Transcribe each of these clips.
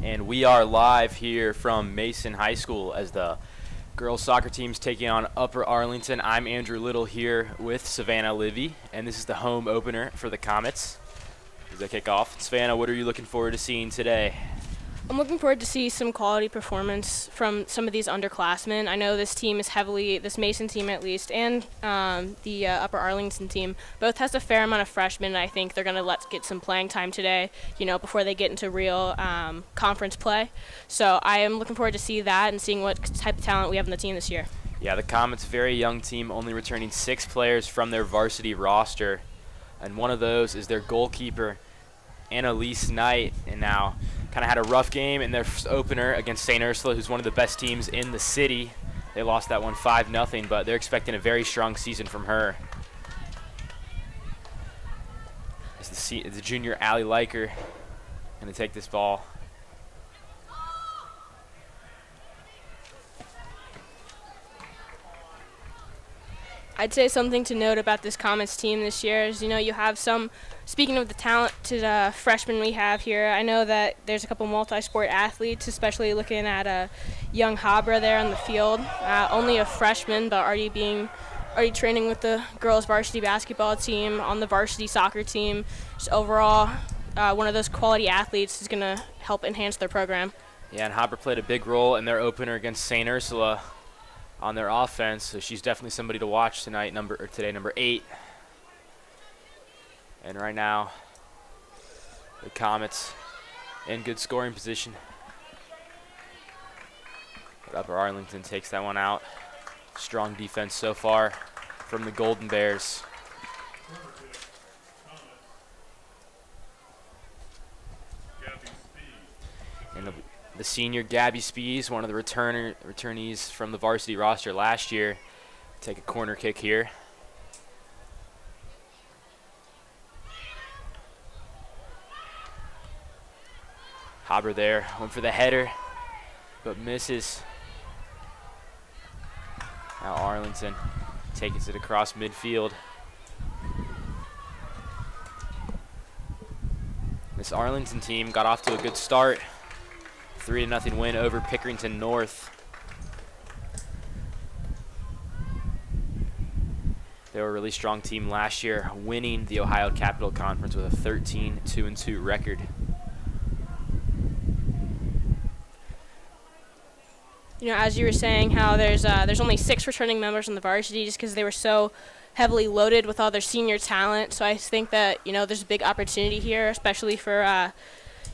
and we are live here from Mason High School as the girls soccer team's taking on Upper Arlington. I'm Andrew Little here with Savannah Livy, and this is the home opener for the Comets as they kick off. Savannah, what are you looking forward to seeing today? I'm looking forward to see some quality performance from some of these underclassmen. I know this team is this Mason team at least, and the Upper Arlington team, both has a fair amount of freshmen, and I think they're going to get some playing time today, before they get into real conference play. So I am looking forward to see that and seeing what type of talent we have in the team this year. Yeah, the Comets, very young team, only returning 6 players from their varsity roster, and one of those is their goalkeeper, Annalise Knight, and now kind of had a rough game in their opener against St. Ursula, who's one of the best teams in the city. They lost that one 5-0, but they're expecting a very strong season from her. It's the junior Allie Liker going to take this ball. I'd say something to note about this Comets team this year is, you have some, speaking of the talented freshmen we have here, I know that there's a couple multi-sport athletes, especially looking at young Habra there on the field. Only a freshman, but already training with the girls varsity basketball team, on the varsity soccer team. Just overall, one of those quality athletes is going to help enhance their program. Yeah, and Habra played a big role in their opener against St. Ursula on their offense, so she's definitely somebody to watch tonight. Today, number 8. And right now, the Comets in good scoring position. But Upper Arlington takes that one out. Strong defense so far from the Golden Bears. And the senior Gabby Spees, one of the returnees from the varsity roster last year, take a corner kick here. Haber there, went for the header, but misses. Now Arlington takes it across midfield. This Arlington team got off to a good start. 3-0 win over Pickerington North. They were a really strong team last year, winning the Ohio Capital Conference with a 13-2-2 record. As you were saying, how there's only 6 returning members on the varsity just because they were so heavily loaded with all their senior talent. So I think that, there's a big opportunity here, especially for,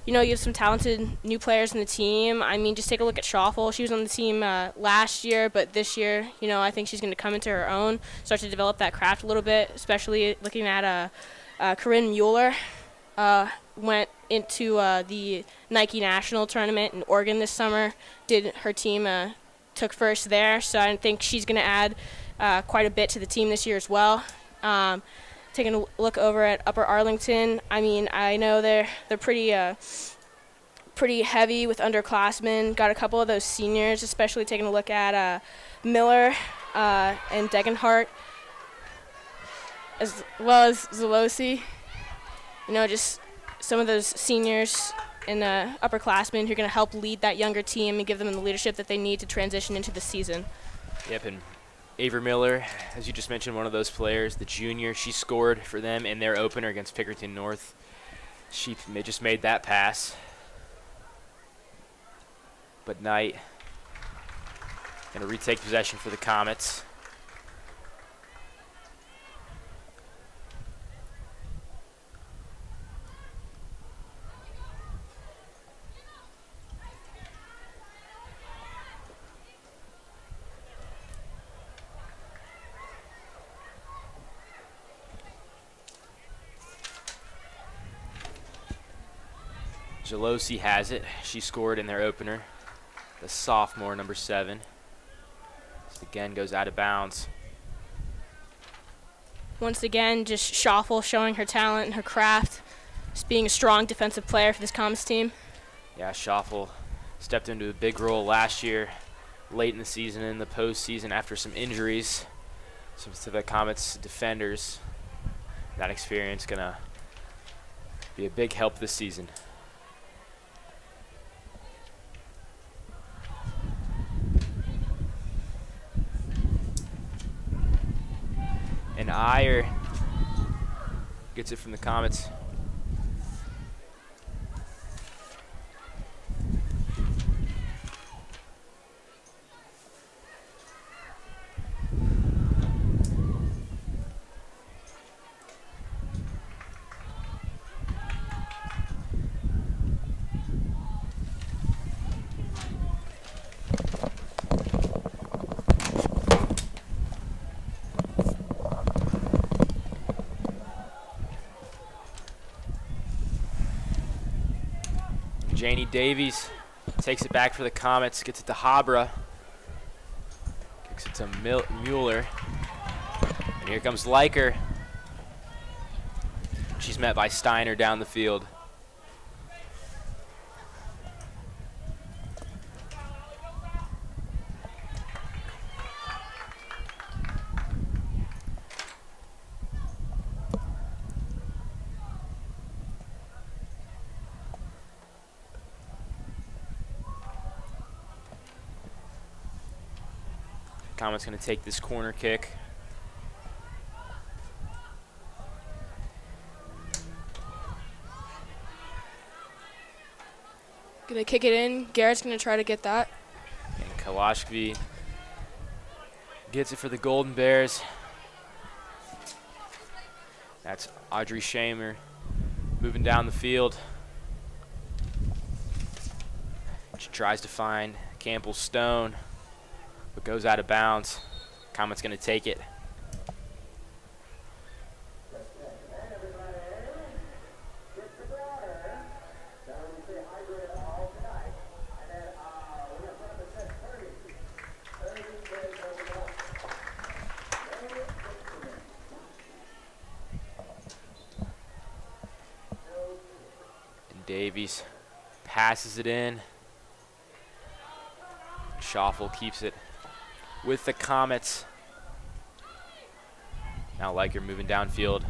you have some talented new players in the team. I mean, just take a look at Schaffel. She was on the team last year, but this year, I think she's going to come into her own, start to develop that craft a little bit, especially looking at Corinne Mueller. Went into the Nike National Tournament in Oregon this summer. Her team took first there, so I think she's going to add quite a bit to the team this year as well. Taking a look over at Upper Arlington, I mean, I know they're pretty heavy with underclassmen. Got a couple of those seniors, especially taking a look at Miller and Degenhart, as well as Zalosi. Just some of those seniors and upperclassmen who are going to help lead that younger team and give them the leadership that they need to transition into the season. Yep, and Avery Miller, as you just mentioned, one of those players, the junior, she scored for them in their opener against Pickerington North. She just made that pass. But Knight going to retake possession for the Comets. Jalosi has it. She scored in their opener. The sophomore, number 7. This again goes out of bounds. Once again, just Schaffel showing her talent and her craft, just being a strong defensive player for this Comets team. Yeah, Schaffel stepped into a big role last year, late in the season and in the postseason after some injuries. So to the Comets defenders, that experience going to be a big help this season. And Iyer gets it from the Comets. Janie Davies takes it back for the Comets, gets it to Habra, kicks it to Mueller, and here comes Leiker. She's met by Steiner down the field. Comets going to take this corner kick. Gonna kick it in. Garrett's gonna try to get that. And Kalashvi gets it for the Golden Bears. That's Audrey Shamer moving down the field. She tries to find Campbell Stone, but goes out of bounds. Comets going to take it. And Davies passes it in. Schoffel keeps it with the Comets. Now Leiker moving downfield.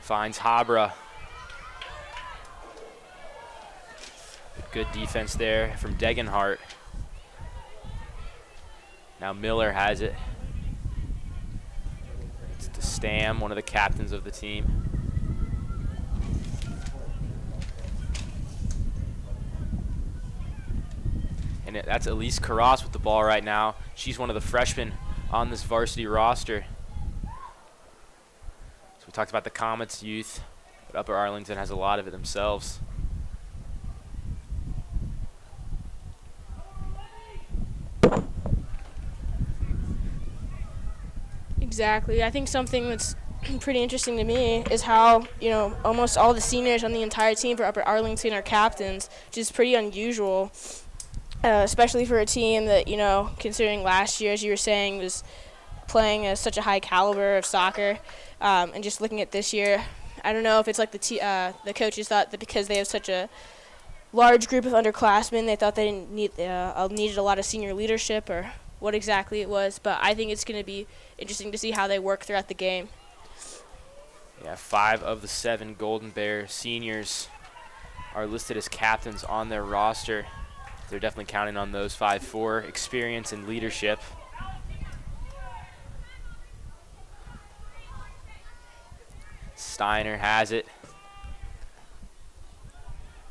Finds Habra. Good defense there from Degenhart. Now Miller has it. It's to Stam, one of the captains of the team. And that's Elise Carras with the ball right now. She's one of the freshmen on this varsity roster. So we talked about the Comets youth, but Upper Arlington has a lot of it themselves. Exactly. I think something that's pretty interesting to me is how, almost all the seniors on the entire team for Upper Arlington are captains, which is pretty unusual. Especially for a team that, considering last year, as you were saying, was playing such a high caliber of soccer. And just looking at this year, I don't know if it's like the coaches thought that because they have such a large group of underclassmen, they thought they needed a lot of senior leadership or what exactly it was. But I think it's going to be interesting to see how they work throughout the game. Yeah, 5 of the 7 Golden Bear seniors are listed as captains on their roster. They're definitely counting on those 5 for experience and leadership. Steiner has it.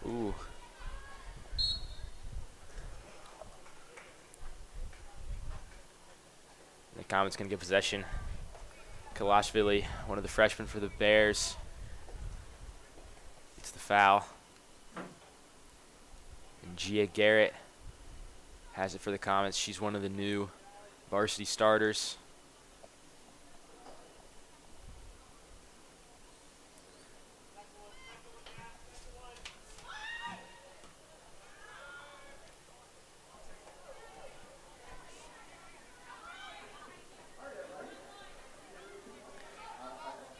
Ooh. The Comets going to get possession. Kalashvili, one of the freshmen for the Bears. It's the foul. And Gia Garrett has it for the Comets. She's one of the new varsity starters.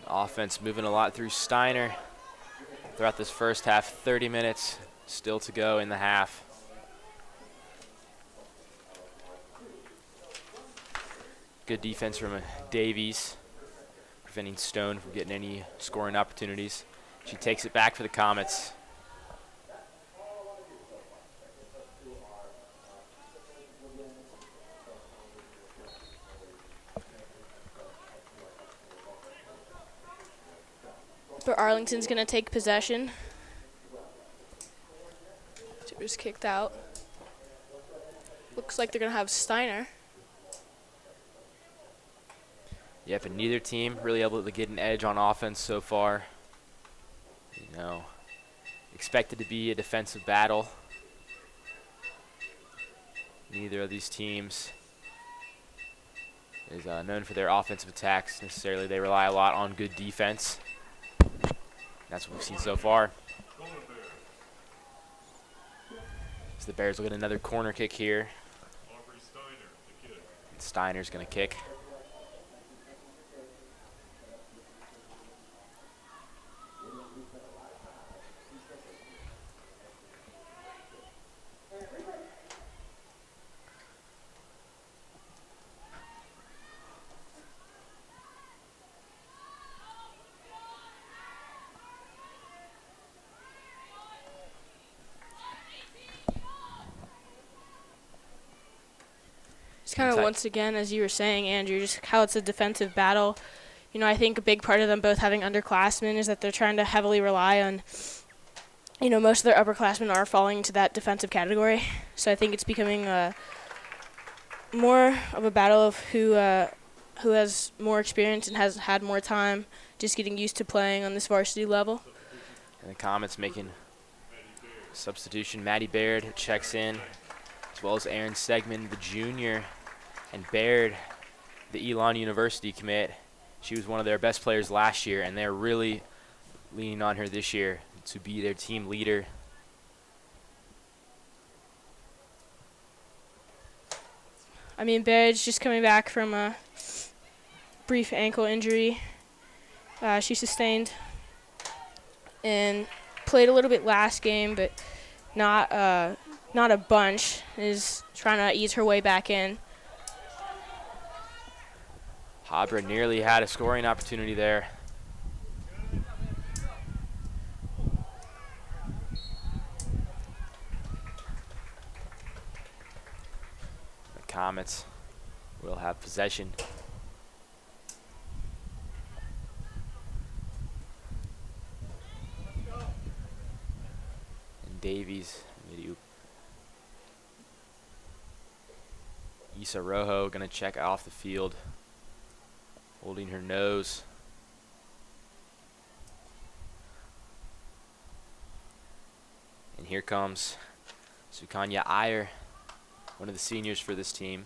Offense moving a lot through Steiner throughout this first half. 30 minutes still to go in the half. Good defense from Davies, preventing Stone from getting any scoring opportunities. She takes it back for the Comets. Upper Arlington's going to take possession. It was kicked out. Looks like they're going to have Steiner. Yep, and neither team really able to get an edge on offense so far. You know, expected to be a defensive battle. Neither of these teams is known for their offensive attacks necessarily. They rely a lot on good defense. That's what we've seen so far. So the Bears will get another corner kick here. Steiner's going to kick. It's kind of once again, as you were saying, Andrew, just how it's a defensive battle. You know, I think a big part of them both having underclassmen is that they're trying to heavily rely on, you know, most of their upperclassmen are falling into that defensive category. So I think it's becoming more of a battle of who has more experience and has had more time just getting used to playing on this varsity level. And the Comets making substitution. Maddie Baird checks in, as well as Aaron Segman, the junior, and Baird, the Elon University commit. She was one of their best players last year, and they're really leaning on her this year to be their team leader. I mean, Baird's just coming back from a brief ankle injury she sustained and played a little bit last game, but not a bunch. Is trying to ease her way back in. Habra nearly had a scoring opportunity there. The Comets will have possession. And Davies, Issa Rojo gonna check off the field, holding her nose. And here comes Sukanya Iyer, one of the seniors for this team.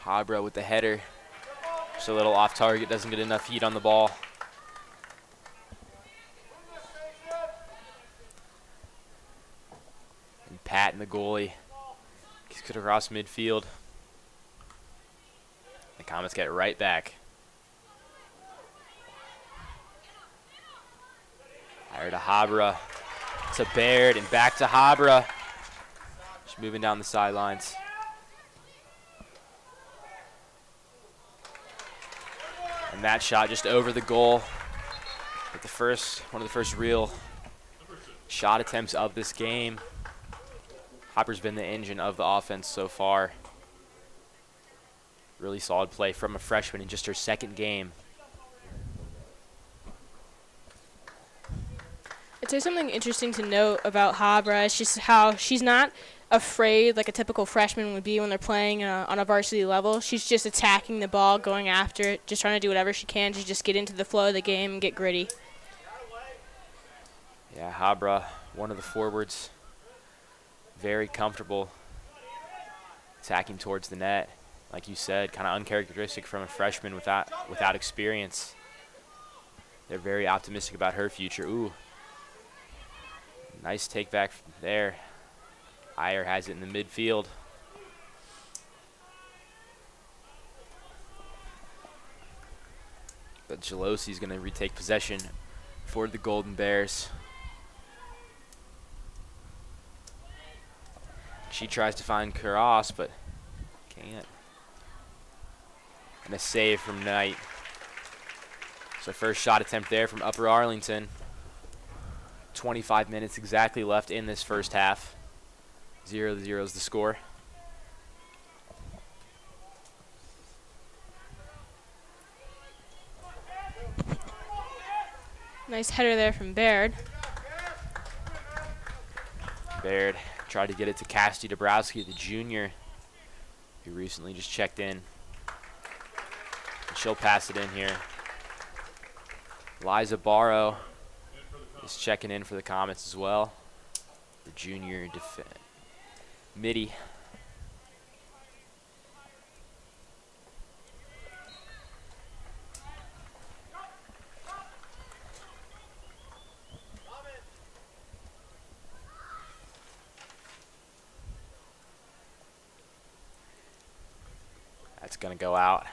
Habra with the header. Just a little off target, doesn't get enough heat on the ball. Pat and the goalie kicks it across midfield. The Comets get right back. Higher to Habra, to Baird, and back to Habra. She's moving down the sidelines. And that shot just over the goal. With one of the first real shot attempts of this game. Hopper's been the engine of the offense so far. Really solid play from a freshman in just her second game. I'd say something interesting to note about Habra is just how she's not afraid like a typical freshman would be when they're playing on a varsity level. She's just attacking the ball, going after it, just trying to do whatever she can to just get into the flow of the game and get gritty. Yeah, Habra, one of the forwards, very comfortable attacking towards the net. Like you said, kind of uncharacteristic from a freshman without experience. They're very optimistic about her future. Ooh, nice take back there. Iyer has it in the midfield. But Gelosi's going to retake possession for the Golden Bears. She tries to find Kuras, but can't. And a save from Knight. So first shot attempt there from Upper Arlington. 25 minutes exactly left in this first half. 0-0 is the score. Nice header there from Baird. Baird tried to get it to Cassidy Dabrowski, the junior, who recently just checked in. And she'll pass it in here. Liza Barrow is checking in for the Comets as well. The junior midi. That's going to go out.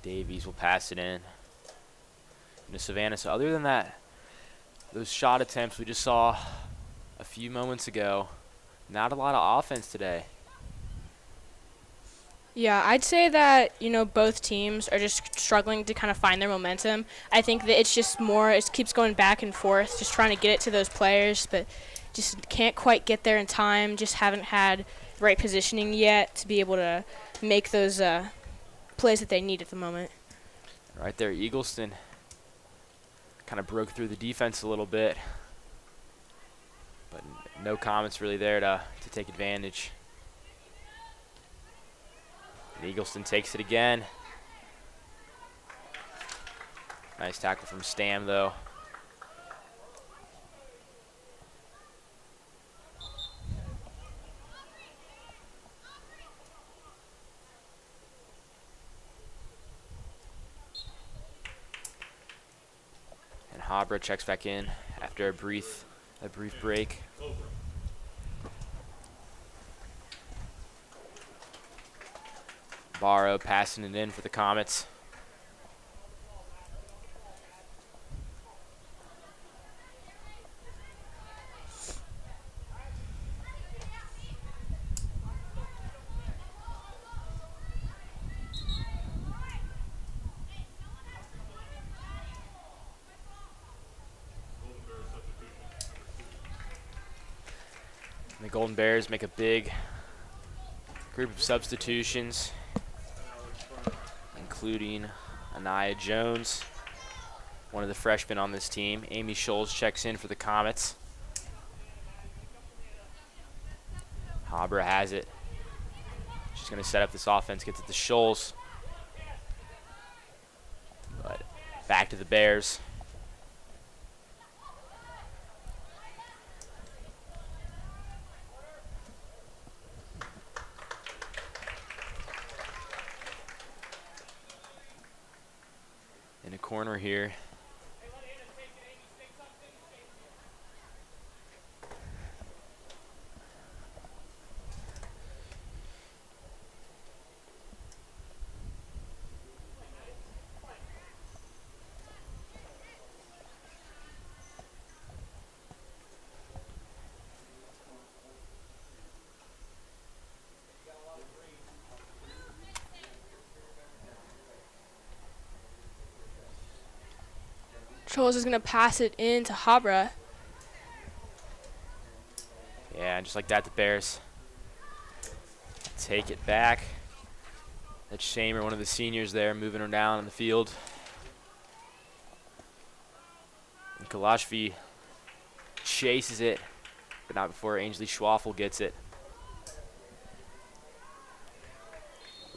Davies will pass it in to Savannah. So other than that, those shot attempts we just saw a few moments ago, not a lot of offense today. Yeah, I'd say that, both teams are just struggling to kind of find their momentum. I think that it's just more, it keeps going back and forth, just trying to get it to those players, but just can't quite get there in time, just haven't had the right positioning yet to be able to make those plays that they need at the moment. Right there, Eagleston kind of broke through the defense a little bit, but no Comets really there to take advantage. And Eagleston takes it again. Nice tackle from Stam, though. And Habra checks back in after a brief break. Barrow passing it in for the Comets. And the Golden Bears make a big group of substitutions, including Anaya Jones, one of the freshmen on this team. Amy Scholes checks in for the Comets. Habra has it. She's going to set up this offense, gets it to Scholes. But back to the Bears. In a corner here. Scholes is going to pass it in to Habra. Yeah, just like that, the Bears take it back. That's Shamer, one of the seniors there, moving her down on the field. And Kalashvi chases it, but not before Ainsley Schwaffel gets it.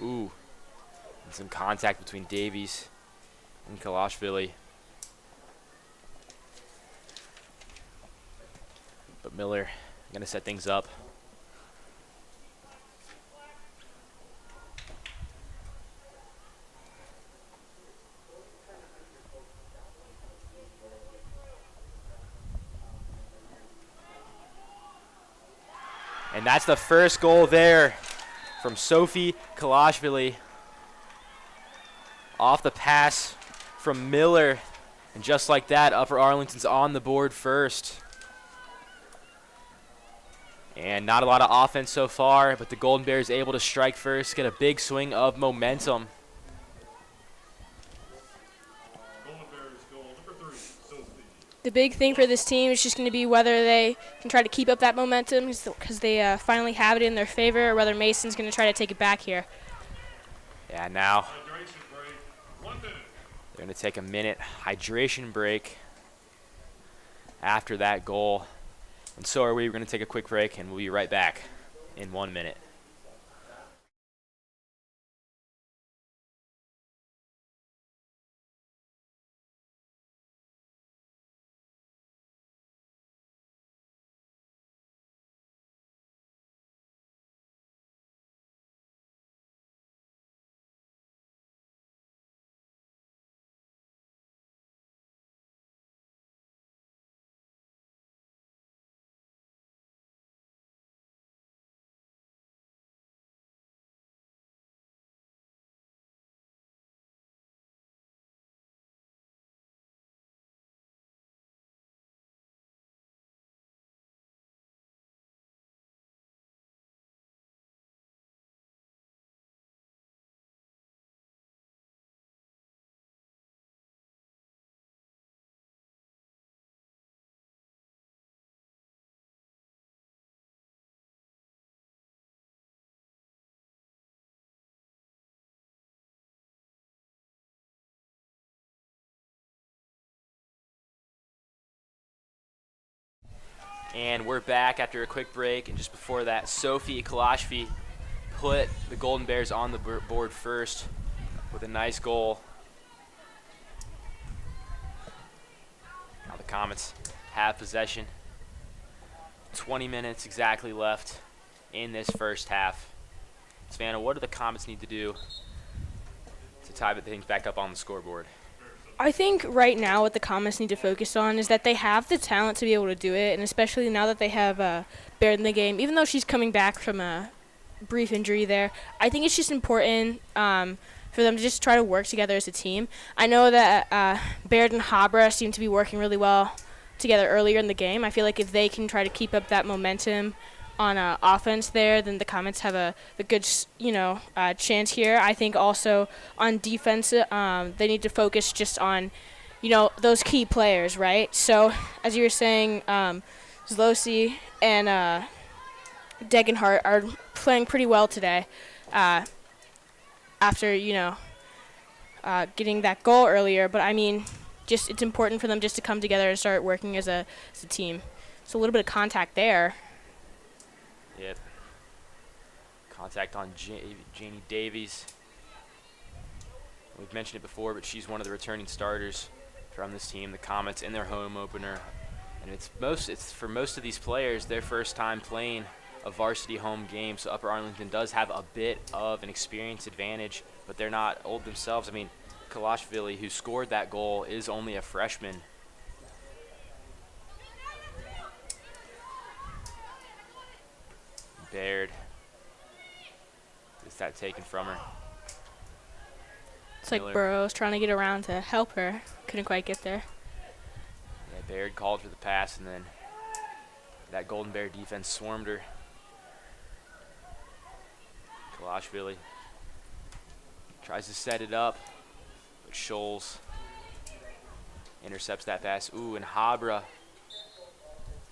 Ooh. And some contact between Davies and Kalashvili. But Miller going to set things up. And that's the first goal there from Sophie Kalashvili. Off the pass from Miller. And just like that, Upper Arlington's on the board first. And not a lot of offense so far, but the Golden Bears able to strike first, get a big swing of momentum. Golden Bears goal number 3, Sophie. The big thing for this team is just going to be whether they can try to keep up that momentum because they finally have it in their favor, or whether Mason's going to try to take it back here. Yeah, now they're going to take a minute hydration break after that goal. And so are we. We're going to take a quick break, and we'll be right back in 1 minute. And we're back after a quick break. And just before that, Sophie Kalashvi put the Golden Bears on the board first with a nice goal. Now the Comets have possession. 20 minutes exactly left in this first half. Savannah, what do the Comets need to do to tie things back up on the scoreboard? I think right now what the Comets need to focus on is that they have the talent to be able to do it, and especially now that they have Baird in the game, even though she's coming back from a brief injury there, I think it's just important for them to just try to work together as a team. I know that Baird and Habra seem to be working really well together earlier in the game. I feel like if they can try to keep up that momentum on offense there, then the Comets have a good chance here. I think also on defense, they need to focus just on those key players, right? So as you were saying, Zlosi and Degenhart are playing pretty well today after getting that goal earlier. But I mean, just it's important for them just to come together and start working as a team. So a little bit of contact there. Yep. Contact on Janie Davies. We've mentioned it before, but she's one of the returning starters from this team, the Comets, in their home opener. And it's for most of these players their first time playing a varsity home game, so Upper Arlington does have a bit of an experience advantage, but they're not old themselves. I mean, Kalashvili, who scored that goal, is only a freshman. Baird gets that taken from her. It's like Burroughs trying to get around to help her. Couldn't quite get there. Yeah, Baird called for the pass, and then that Golden Bear defense swarmed her. Kalashvili tries to set it up, but Scholes intercepts that pass. Ooh, and Habra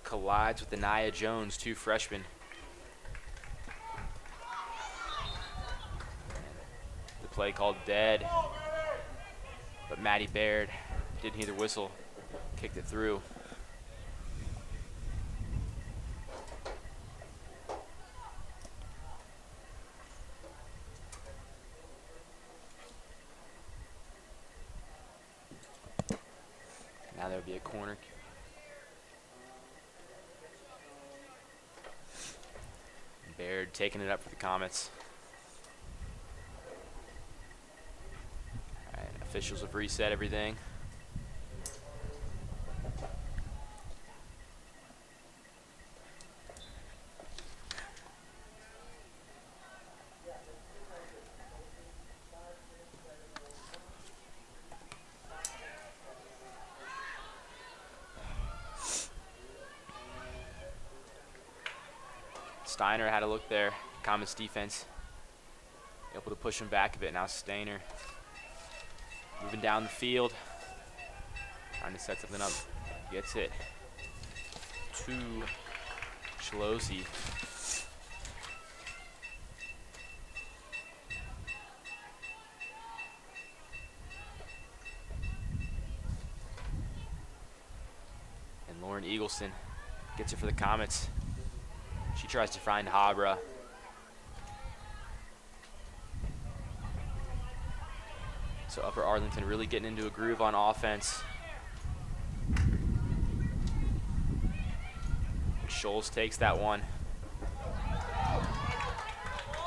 collides with Anaya Jones, two freshmen. The play called dead, but Maddie Baird didn't hear the whistle, kicked it through. Now there would be a corner. Baird taking it up for the Comets. All right, officials have reset everything. Steiner had a look there. Comets defense able to push him back a bit. Now Steiner moving down the field, trying to set something up. Gets it to Shlosi. And Lauren Eagleston gets it for the Comets. She tries to find Habra. So Upper Arlington really getting into a groove on offense. Scholes takes that one.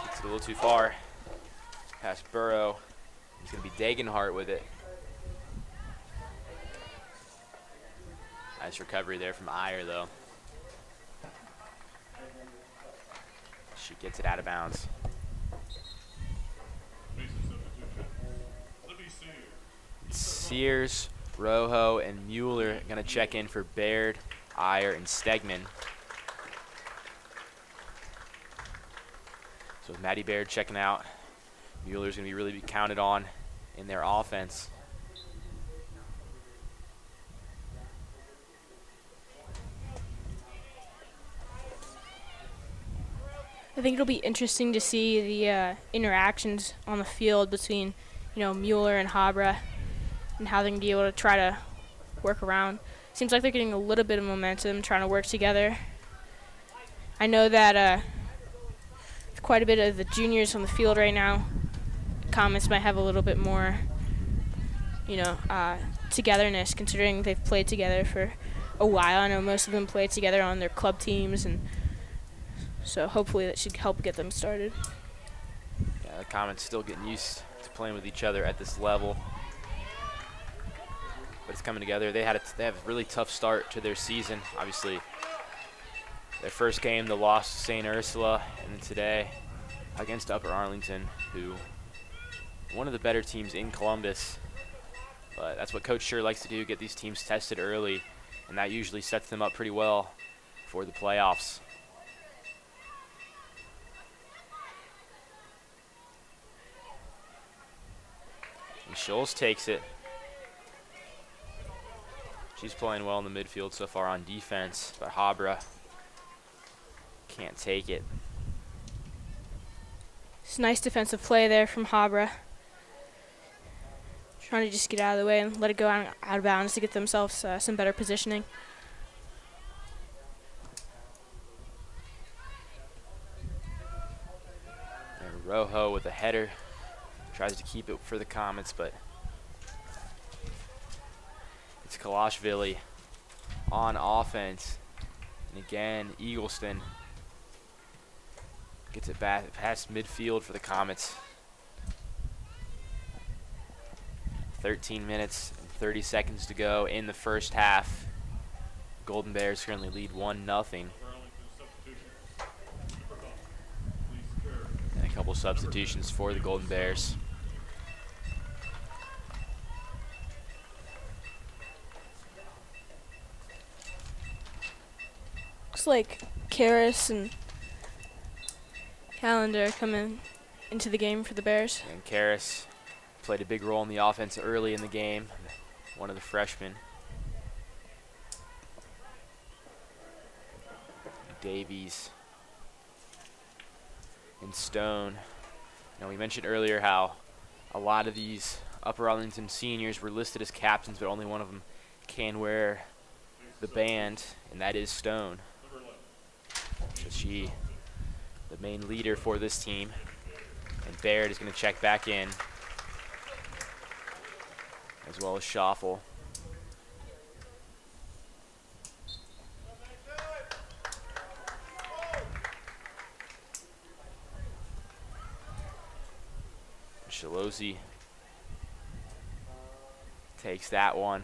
Gets it a little too far. Past Burrow. He's going to be Dagenhart with it. Nice recovery there from Iyer, though. She gets it out of bounds. Sears, Rojo, and Mueller going to check in for Baird, Iyer, and Stegman. So with Maddie Baird checking out, Mueller's going to be really counted on in their offense. I think it'll be interesting to see the interactions on the field between, Mueller and Habra, and how they can be able to try to work around. Seems like they're getting a little bit of momentum, trying to work together. I know that quite a bit of the juniors on the field right now. Comets might have a little bit more, togetherness, considering they've played together for a while. I know most of them played together on their club teams, and so hopefully that should help get them started. Yeah, the Comets still getting used to playing with each other at this level. But it's coming together. They have a really tough start to their season. Obviously, their first game, they lost to St. Ursula, and then today against Upper Arlington, who one of the better teams in Columbus. But that's what Coach Scher likes to do, get these teams tested early, and that usually sets them up pretty well for the playoffs. And Scholes takes it. She's playing well in the midfield so far on defense, but Habra can't take it. It's nice defensive play there from Habra. Trying to just get out of the way and let it go out of bounds to get themselves some better positioning. And Rojo with a header. Tries to keep it for the Comets, but it's Kalashvili on offense. And again, Eagleston gets it back past midfield for the Comets. 13 minutes and 30 seconds to go in the first half. Golden Bears currently lead 1-0. And a couple substitutions for the Golden Bears. Looks like Karras and Callender coming into the game for the Bears. And Karras played a big role in the offense early in the game, one of the freshmen. Davies and Stone. Now, we mentioned earlier how a lot of these Upper Arlington seniors were listed as captains, but only one of them can wear the band, and that is Stone. So she, the main leader for this team. And Baird is going to check back in, as well as Schoffel. Shalosi takes that one.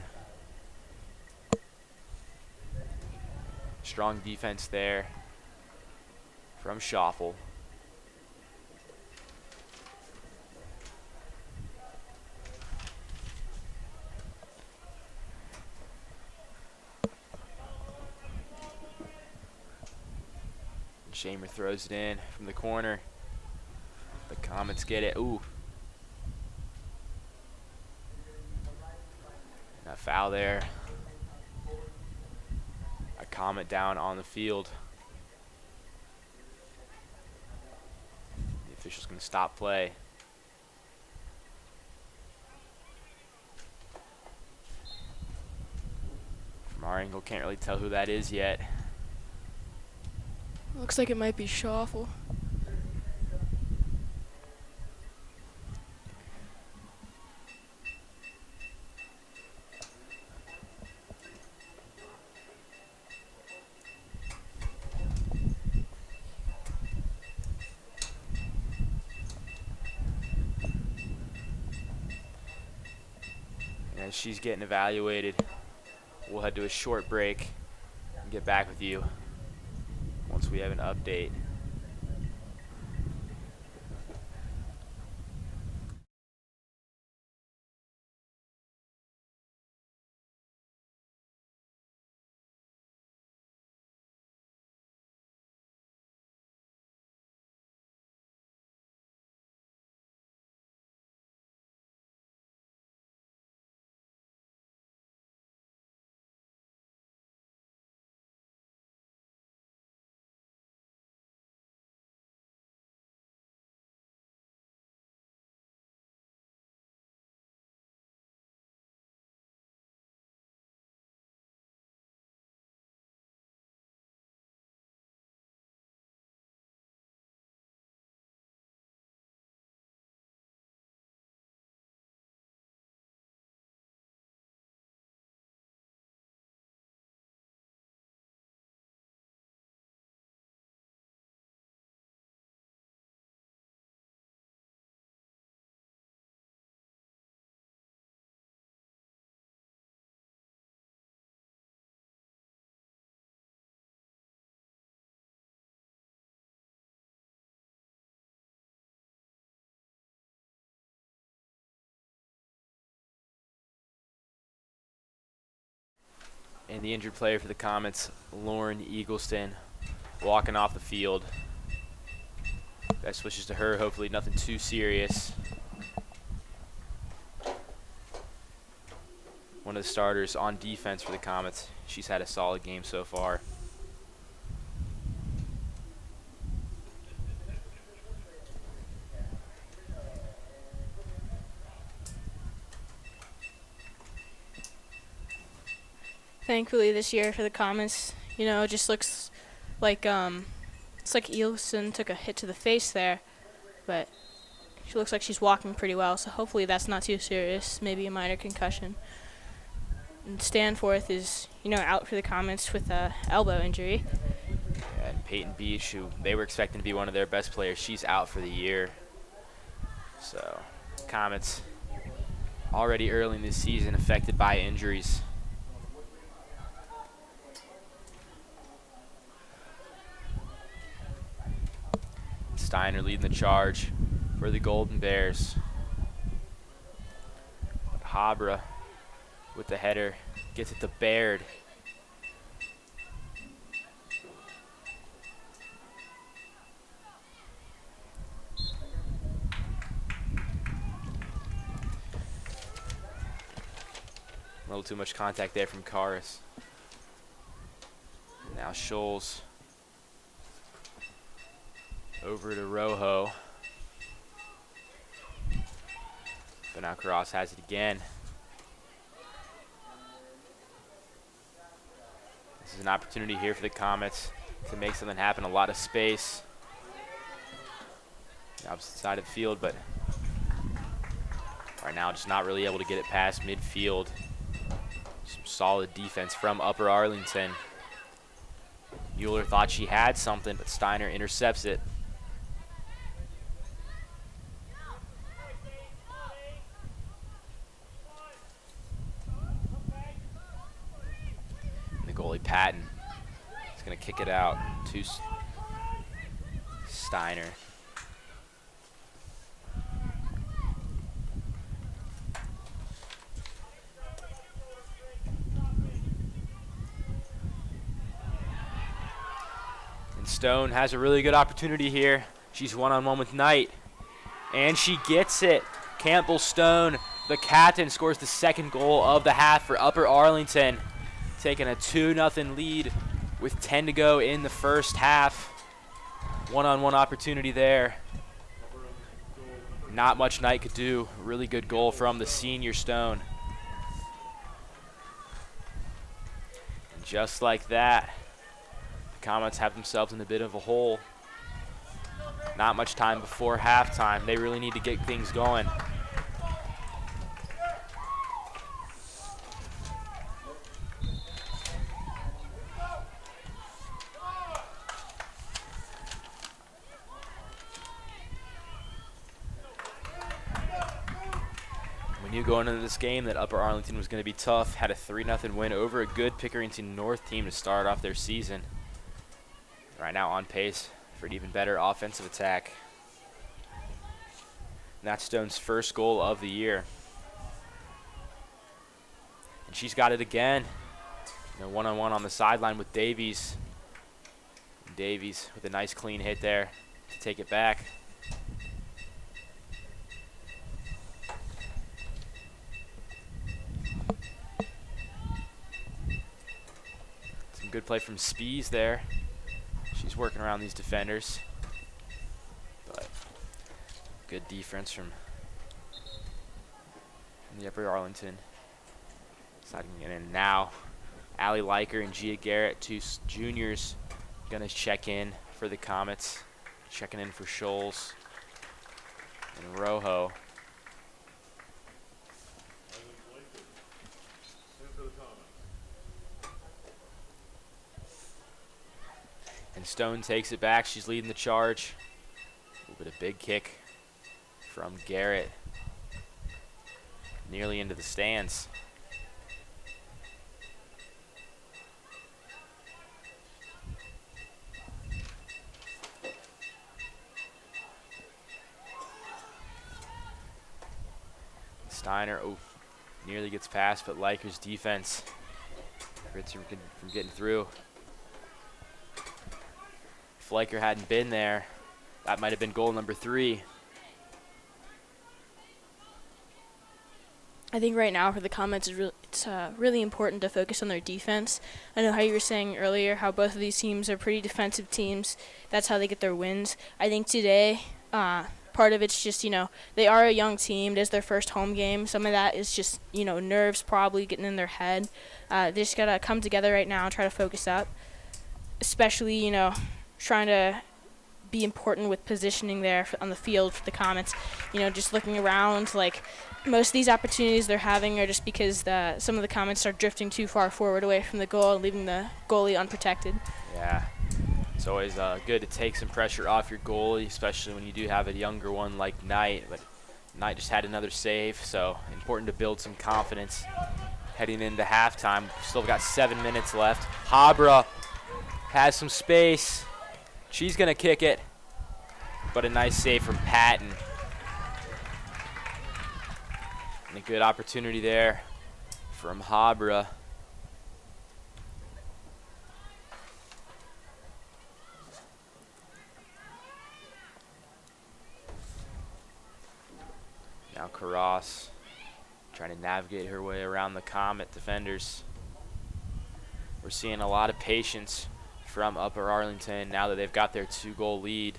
Strong defense there from Schoffel. Shamer throws it in from the corner. The Comets get it. Ooh. And a foul there Comet down on the field. The official's going to stop play. From our angle, can't really tell who that is yet. Looks like it might be Schaffel. As she's getting evaluated, we'll head to a short break and get back with you once we have an update. And the injured player for the Comets, Lauren Eagleston, walking off the field. Best wishes to her, hopefully nothing too serious. One of the starters on defense for the Comets. She's had a solid game so far. Thankfully this year for the Comets, you know, it just looks like it's like Eilson took a hit to the face there, but she looks like she's walking pretty well, so hopefully that's not too serious, maybe a minor concussion. And Stanforth is, you know, out for the Comets with a elbow injury. Yeah, and Peyton Beach, who they were expecting to be one of their best players, she's out for the year. So, Comets already early in this season affected by injuries. Steiner leading the charge for the Golden Bears. Habra with the header gets it to Baird. A little too much contact there from Karis. Now Scholes over to Rojo. But now Cross has it again. This is an opportunity here for the Comets to make something happen. A lot of space. The opposite side of the field, but right now just not really able to get it past midfield. Some solid defense from Upper Arlington. Mueller thought she had something, but Steiner intercepts it. Goalie Patton is going to kick it out to Steiner. And Stone has a really good opportunity here. She's one-on-one with Knight, and she gets it. Campbell Stone, the captain, scores the second goal of the half for Upper Arlington, taking a 2-0 lead with 10 to go in the first half. One-on-one opportunity there. Not much Knight could do. Really good goal from the senior Stone. And just like that, the Comets have themselves in a bit of a hole. Not much time before halftime. They really need to get things going. We knew going into this game that Upper Arlington was going to be tough. Had a 3-0 win over a good Pickerington North team to start off their season. Right now on pace for an even better offensive attack. And that's Stone's first goal of the year. And she's got it again. One-on-one on the sideline with Davies. And Davies with a nice clean hit there to take it back. Some good play from Spees there. She's working around these defenders. But good defense from the Upper Arlington. Sliding it in now. Allie Liker and Gia Garrett, two juniors, gonna check in for the Comets. Checking in for Scholes and Rojo. And Stone takes it back. She's leading the charge. A little bit of big kick from Garrett. Nearly into the stands. Steiner, nearly gets past, but Liker's defense prevents him from getting through. If Liker hadn't been there, that might have been goal number 3. I think right now for the Comets, it's really important to focus on their defense. I know how you were saying earlier how both of these teams are pretty defensive teams. That's how they get their wins. I think today, part of it's just, they are a young team. It is their first home game. Some of that is just, nerves probably getting in their head. They just got to come together right now and try to focus up, especially, trying to be important with positioning there on the field for the Comets. Just looking around, like most of these opportunities they're having are just because some of the Comets are drifting too far forward away from the goal and leaving the goalie unprotected. Yeah, it's always good to take some pressure off your goalie, especially when you do have a younger one like Knight. But Knight just had another save, so important to build some confidence heading into halftime. Still got 7 minutes left. Habra has some space. She's going to kick it, but a nice save from Patton. And a good opportunity there from Habra. Now Karras trying to navigate her way around the Comet defenders. We're seeing a lot of patience from Upper Arlington now that they've got their 2-goal lead.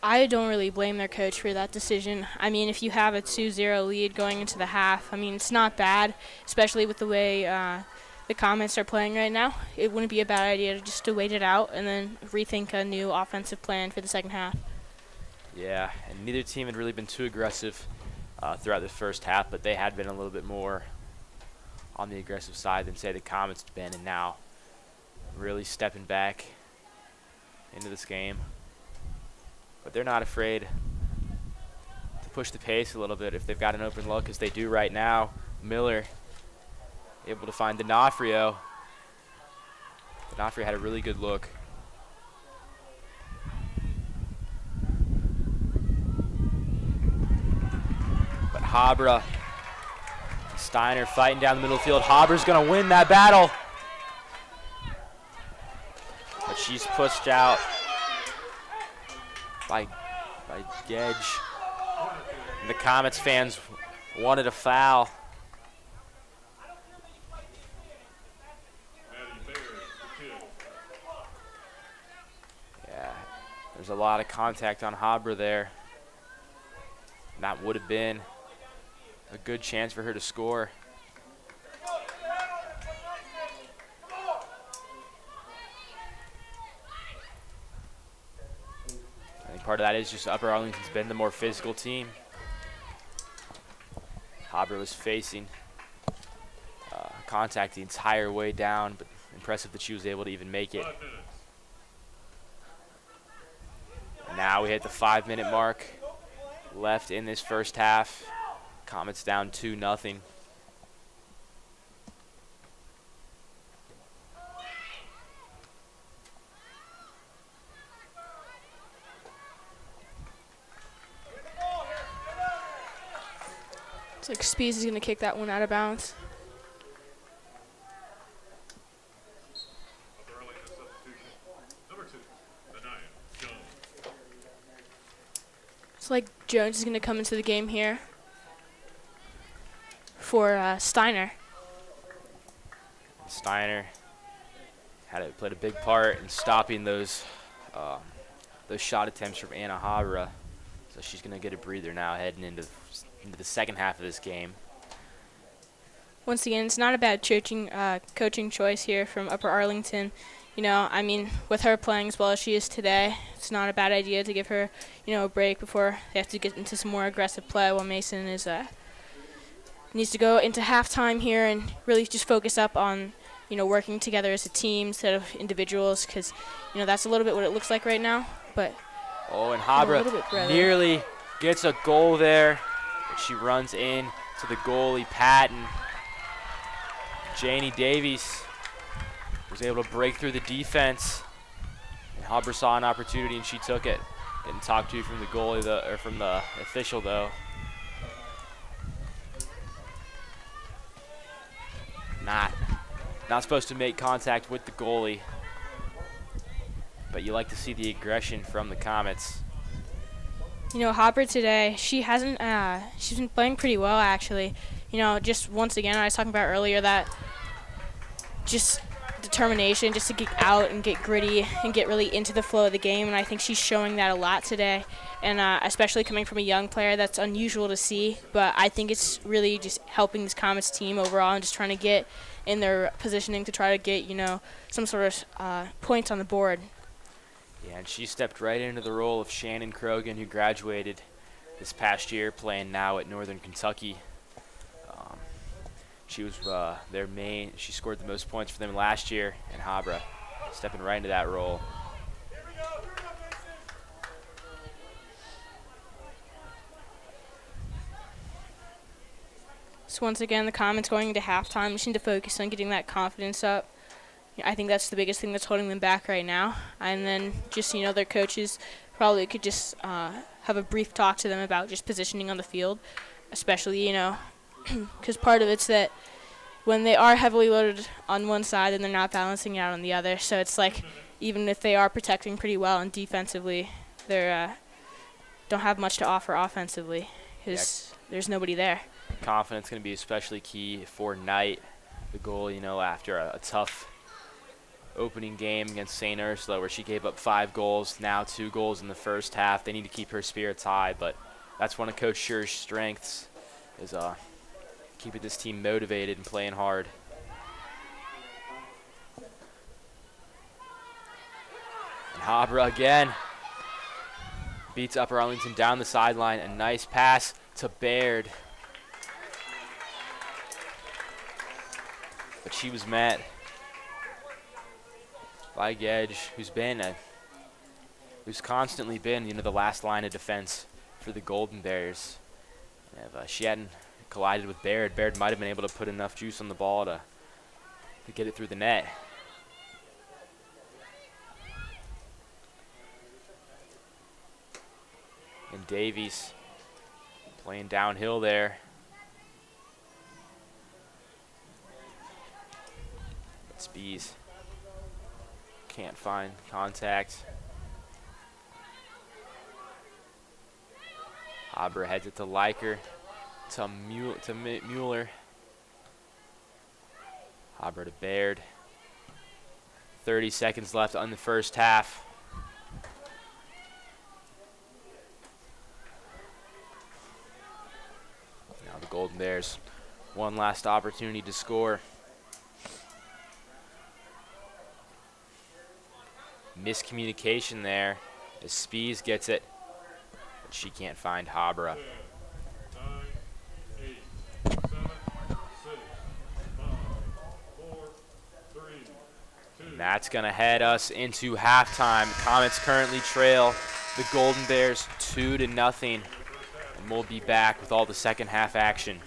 I don't really blame their coach for that decision. I mean, if you have a 2-0 lead going into the half, it's not bad, especially with the way the Comets are playing right now. It wouldn't be a bad idea just to wait it out and then rethink a new offensive plan for the second half. Yeah, and neither team had really been too aggressive throughout the first half, but they had been a little bit more on the aggressive side than, say, the Comets had been, and now really stepping back into this game. But they're not afraid to push the pace a little bit if they've got an open look, as they do right now. Miller able to find D'Onofrio. D'Onofrio had a really good look. But Habra, Steiner fighting down the middle of the field. Habra's going to win that battle. But she's pushed out by Gedge. And the Comets fans wanted a foul. There's a lot of contact on Habra there. And that would have been a good chance for her to score. I think part of that is just Upper Arlington's been the more physical team. Habra was facing contact the entire way down, but impressive that she was able to even make it. Now we hit the 5-minute mark left in this first half. Comets down 2-0. It's like Spees is going to kick that one out of bounds. It's like Jones is going to come into the game here for Steiner. Steiner played a big part in stopping those shot attempts from Anna Habra. So she's going to get a breather now heading into the second half of this game. Once again, it's not a bad coaching choice here from Upper Arlington. You know, I mean, with her playing as well as she is today, it's not a bad idea to give her, a break before they have to get into some more aggressive play while Mason needs to go into halftime here and really just focus up on, working together as a team instead of individuals, because, that's a little bit what it looks like right now. But and Habra nearly gets a goal there. But she runs in to the goalie, Patton. Janie Davies was able to break through the defense. And Habra saw an opportunity and she took it. Didn't talk to you from the goalie or from the official though. Not supposed to make contact with the goalie. But you like to see the aggression from the Comets. Habra today, she's been playing pretty well actually. Just once again, I was talking about earlier that just determination just to get out and get gritty and get really into the flow of the game, and I think she's showing that a lot today, and especially coming from a young player, that's unusual to see, but I think it's really just helping this Comets team overall and just trying to get in their positioning to try to get, some sort of points on the board. Yeah, and she stepped right into the role of Shannon Krogan, who graduated this past year, playing now at Northern Kentucky. She was their main. She scored the most points for them last year, and Habra stepping right into that role. So once again, the Comets going into halftime, just need to focus on getting that confidence up. I think that's the biggest thing that's holding them back right now. And then just, their coaches probably could just have a brief talk to them about just positioning on the field, especially, because part of it's that when they are heavily loaded on one side and they're not balancing it out on the other. So it's like even if they are protecting pretty well and defensively, they don't have much to offer offensively because there's nobody there. Confidence going to be especially key for Knight, the goal, after a tough opening game against St. Ursula where she gave up 5 goals, now 2 goals in the first half. They need to keep her spirits high, but that's one of Coach Scher's strengths is keeping this team motivated and playing hard. And Habra again beats Upper Arlington down the sideline. A nice pass to Baird. But she was met by Gedge, who's constantly been, the last line of defense for the Golden Bears. If she hadn't collided with Baird, Baird might have been able to put enough juice on the ball to get it through the net. And Davies playing downhill there. But Spees can't find contact. Habra heads it to Leiker, to Mueller. Habra to Baird. 30 seconds left on the first half. Golden Bears one last opportunity to score. Miscommunication there as Spees gets it, but she can't find Habra. 10, 9, 8, 7, 6, 5, 4, 3, 2. And that's going to head us into halftime. Comets currently trail the Golden Bears 2-0, and we'll be back with all the second half action.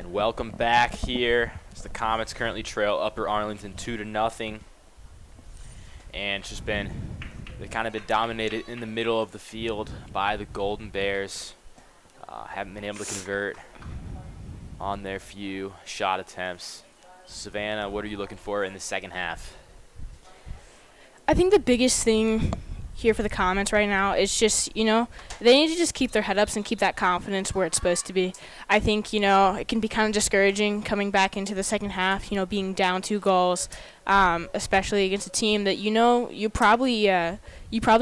And welcome back here as the Comets currently trail Upper Arlington 2-0. And it's just been, they've kind of been dominated in the middle of the field by the Golden Bears. Haven't been able to convert on their few shot attempts. Savannah, what are you looking for in the second half? I think the biggest thing here for the Comets right now is just, they need to just keep their head ups and keep that confidence where it's supposed to be. I think, it can be kind of discouraging coming back into the second half, being down 2 goals, especially against a team that, you probably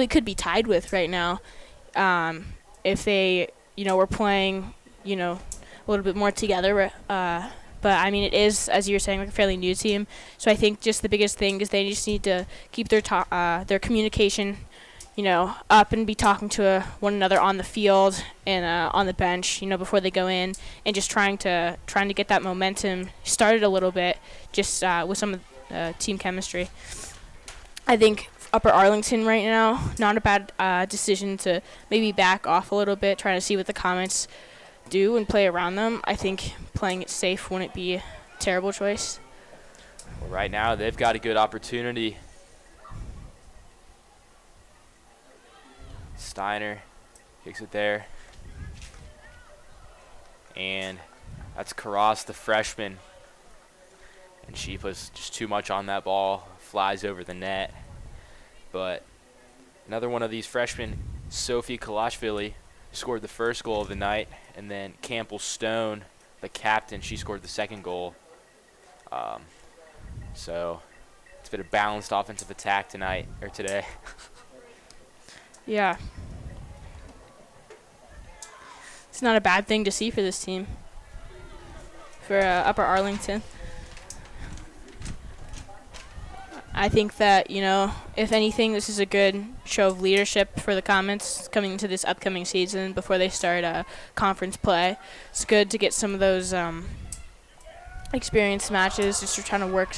could be tied with right now if they, were playing, a little bit more together. But, I mean, it is, as you were saying, like a fairly new team. So I think just the biggest thing is they just need to keep their communication, up and be talking to one another on the field and on the bench, before they go in, and just trying to get that momentum started a little bit, just with some of team chemistry. I think Upper Arlington right now, not a bad decision to maybe back off a little bit, trying to see what the Comets do and play around them. I think playing it safe wouldn't be a terrible choice. Well, right now they've got a good opportunity. Steiner kicks it there. And that's Karras, the freshman. And she puts just too much on that ball, flies over the net. But another one of these freshmen, Sophie Kalashvili, scored the first goal of the night, and then Campbell Stone, the captain, she scored the second goal. So it's been a balanced offensive attack today. Yeah. It's not a bad thing to see for this team, for Upper Arlington. I think that, if anything, this is a good show of leadership for the Comets coming into this upcoming season before they start conference play. It's good to get some of those experience matches, just trying to work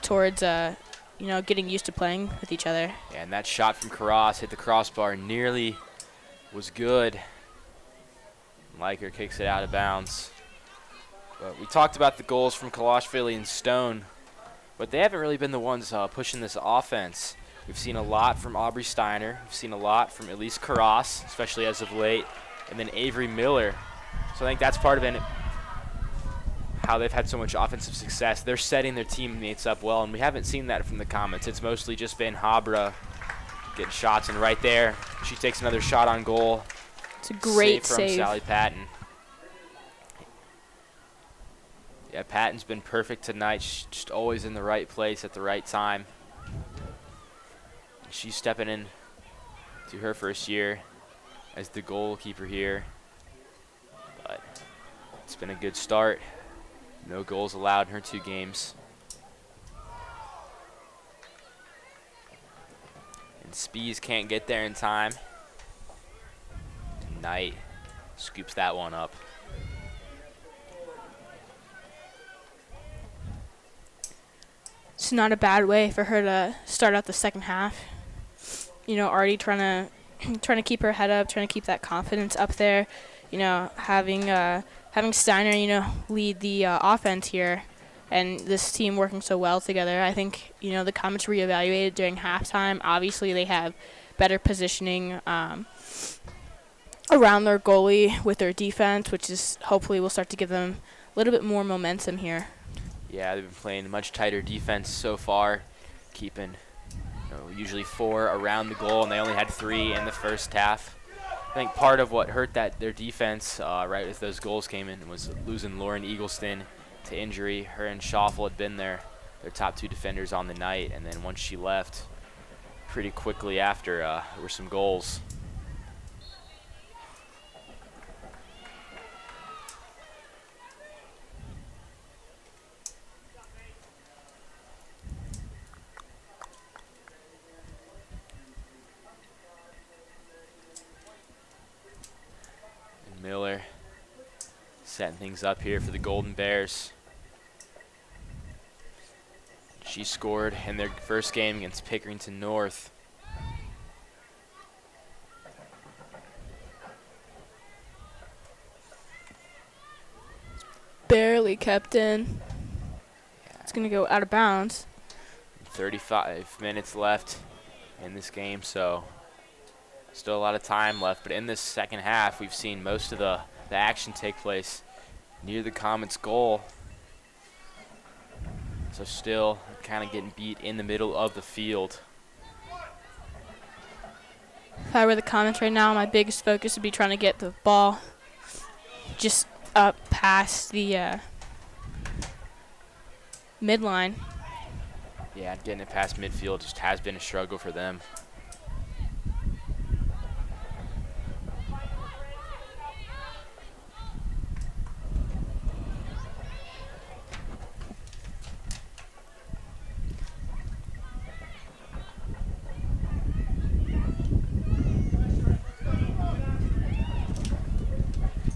towards, getting used to playing with each other. Yeah, and that shot from Karras hit the crossbar, nearly was good. Liker kicks it out of bounds. But we talked about the goals from Kalashvili and Stone, but they haven't really been the ones pushing this offense. We've seen a lot from Aubrey Steiner. We've seen a lot from Elise Karras, especially as of late, and then Avery Miller. So I think that's part of it, how they've had so much offensive success. They're setting their teammates up well, and we haven't seen that from the Comets. It's mostly just been Habra getting shots, and right there, she takes another shot on goal. It's a great save from Sally Patton. Yeah, Patton's been perfect tonight. She's just always in the right place at the right time. She's stepping in to her first year as the goalkeeper here. But it's been a good start. No goals allowed in her 2 games. And Spees can't get there in time. Knight scoops that one up. It's not a bad way for her to start out the second half. Already trying to keep her head up, trying to keep that confidence up there. Having Steiner, lead the offense here, and this team working so well together. I think, the Comets reevaluated during halftime. Obviously, they have better positioning around their goalie with their defense, which is hopefully will start to give them a little bit more momentum here. Yeah, they've been playing much tighter defense so far, keeping usually 4 around the goal, and they only had 3 in the first half. I think part of what hurt their defense right as those goals came in was losing Lauren Eagleston to injury. Her and Schaffel had been their top 2 defenders on the night, and then once she left, pretty quickly after, there were some goals. Miller setting things up here for the Golden Bears. She scored in their first game against Pickerington North. barely kept in. It's going to go out of bounds. 35 minutes left in this game, so still a lot of time left. But in this second half, we've seen most of the action take place near the Comets' goal. So still kind of getting beat in the middle of the field. If I were the Comets right now, my biggest focus would be trying to get the ball just up past the midline. Yeah, getting it past midfield just has been a struggle for them.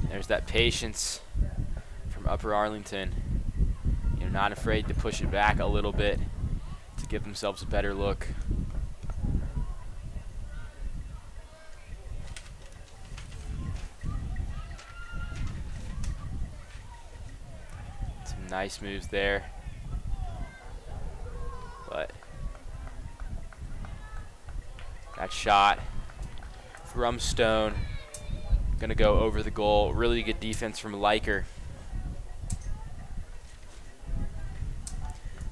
There's that patience from Upper Arlington. You know, not afraid to push it back a little bit to give themselves a better look. Some nice moves there. But that shot from Stone gonna go over the goal. Really good defense from Liker.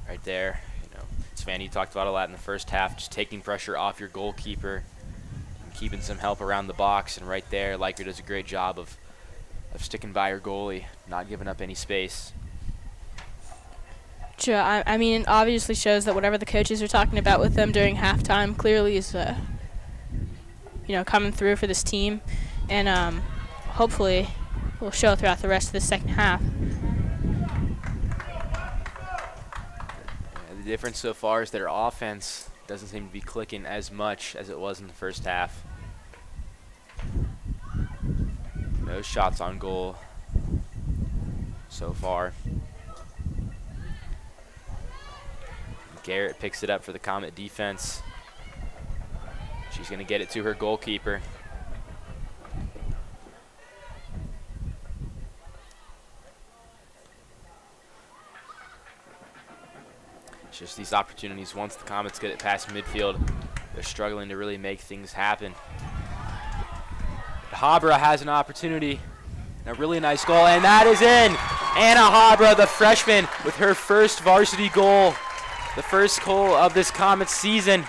Right there. You know, Svan, you talked about a lot in the first half, just taking pressure off your goalkeeper and keeping some help around the box. And right there, Liker does a great job of sticking by your goalie, not giving up any space. Sure, I mean, it obviously shows that whatever the coaches are talking about with them during halftime clearly is, coming through for this team. And hopefully will show throughout the rest of the second half. The difference so far is their offense doesn't seem to be clicking as much as it was in the first half. No shots on goal so far. Garrett picks it up for the Comet defense. She's going to get it to her goalkeeper. It's just these opportunities, once the Comets get it past midfield, they're struggling to really make things happen. But Habra has an opportunity, and a really nice goal, and that is in! Anna Habra, the freshman, with her first varsity goal. The first goal of this Comets season.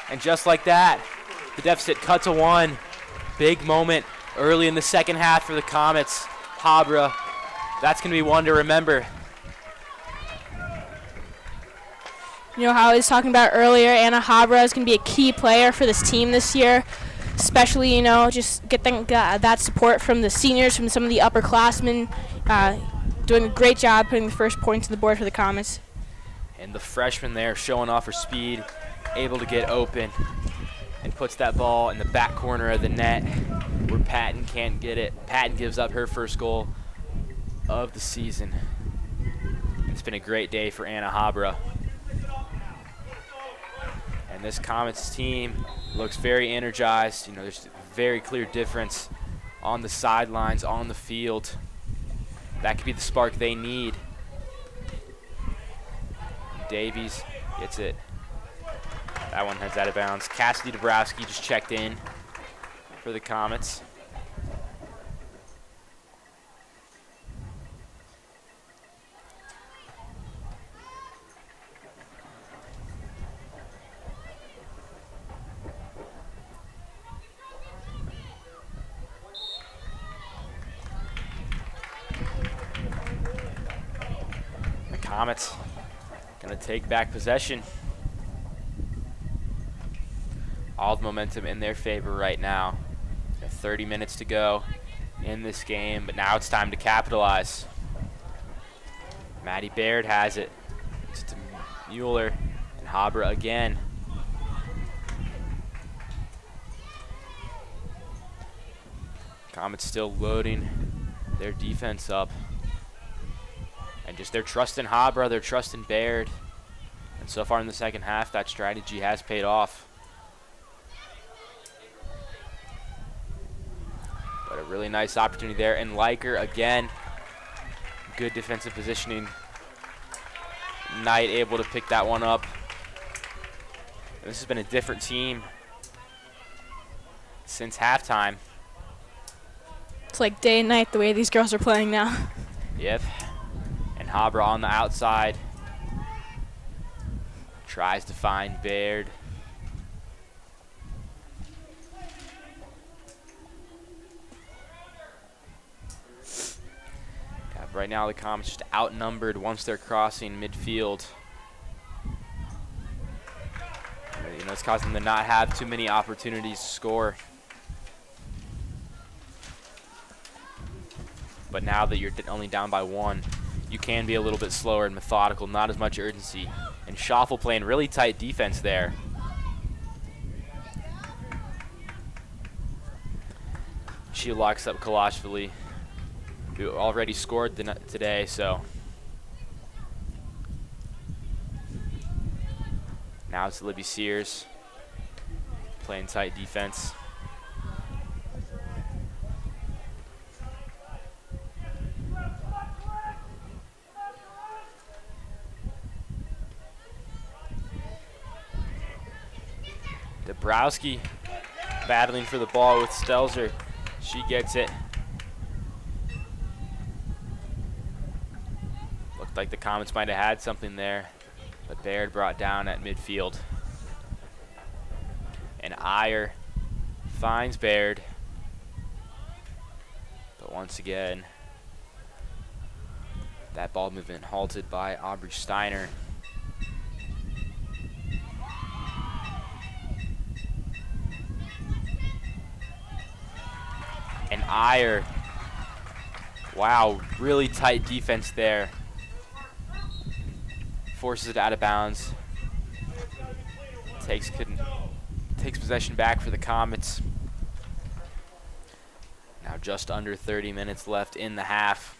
And just like that, the deficit cut to 1. Big moment early in the second half for the Comets. Habra, that's going to be one to remember. You know how I was talking about earlier, Anna Habra is going to be a key player for this team this year, especially, just get that support from the seniors, from some of the upperclassmen, doing a great job putting the first points on the board for the Comets. And the freshman there showing off her speed, able to get open and puts that ball in the back corner of the net where Patton can't get it. Patton gives up her first goal of the season. It's been a great day for Anna Habra. And this Comets team looks very energized. There's a very clear difference on the sidelines, on the field. That could be the spark they need. Davies gets it. That one has out of bounds. Cassidy Dabrowski just checked in for the Comets. The Comets gonna take back possession. All the momentum in their favor right now. 30 minutes to go in this game, but now it's time to capitalize. Maddie Baird has it. It's to Mueller and Habra again. Comets still loading their defense up. And just their trust in Habra, their trust in Baird. And so far in the second half, that strategy has paid off. But a really nice opportunity there. And Liker again Good defensive positioning. Knight able to pick that one up. This has been a different team since halftime. It's like day and night the way these girls are playing now. Yep. And Habra on the outside. Tries to find Baird. Yeah, right now the Comets just outnumbered once they're crossing midfield. You know, it's causing them to not have too many opportunities to score. But now that you're only down by 1, you can be a little bit slower and methodical, not as much urgency. And Schaffel playing really tight defense there. She locks up Kalashvili, who already scored today, so. Now it's Libby Sears playing tight defense. Dabrowski battling for the ball with Stelzer. She gets it. Looked like the Comets might have had something there, but Baird brought down at midfield. And Iyer finds Baird. But once again, that ball movement halted by Aubrey Steiner. And Iyer, wow, really tight defense there. Forces it out of bounds. Takes possession back for the Comets. Now just under 30 minutes left in the half.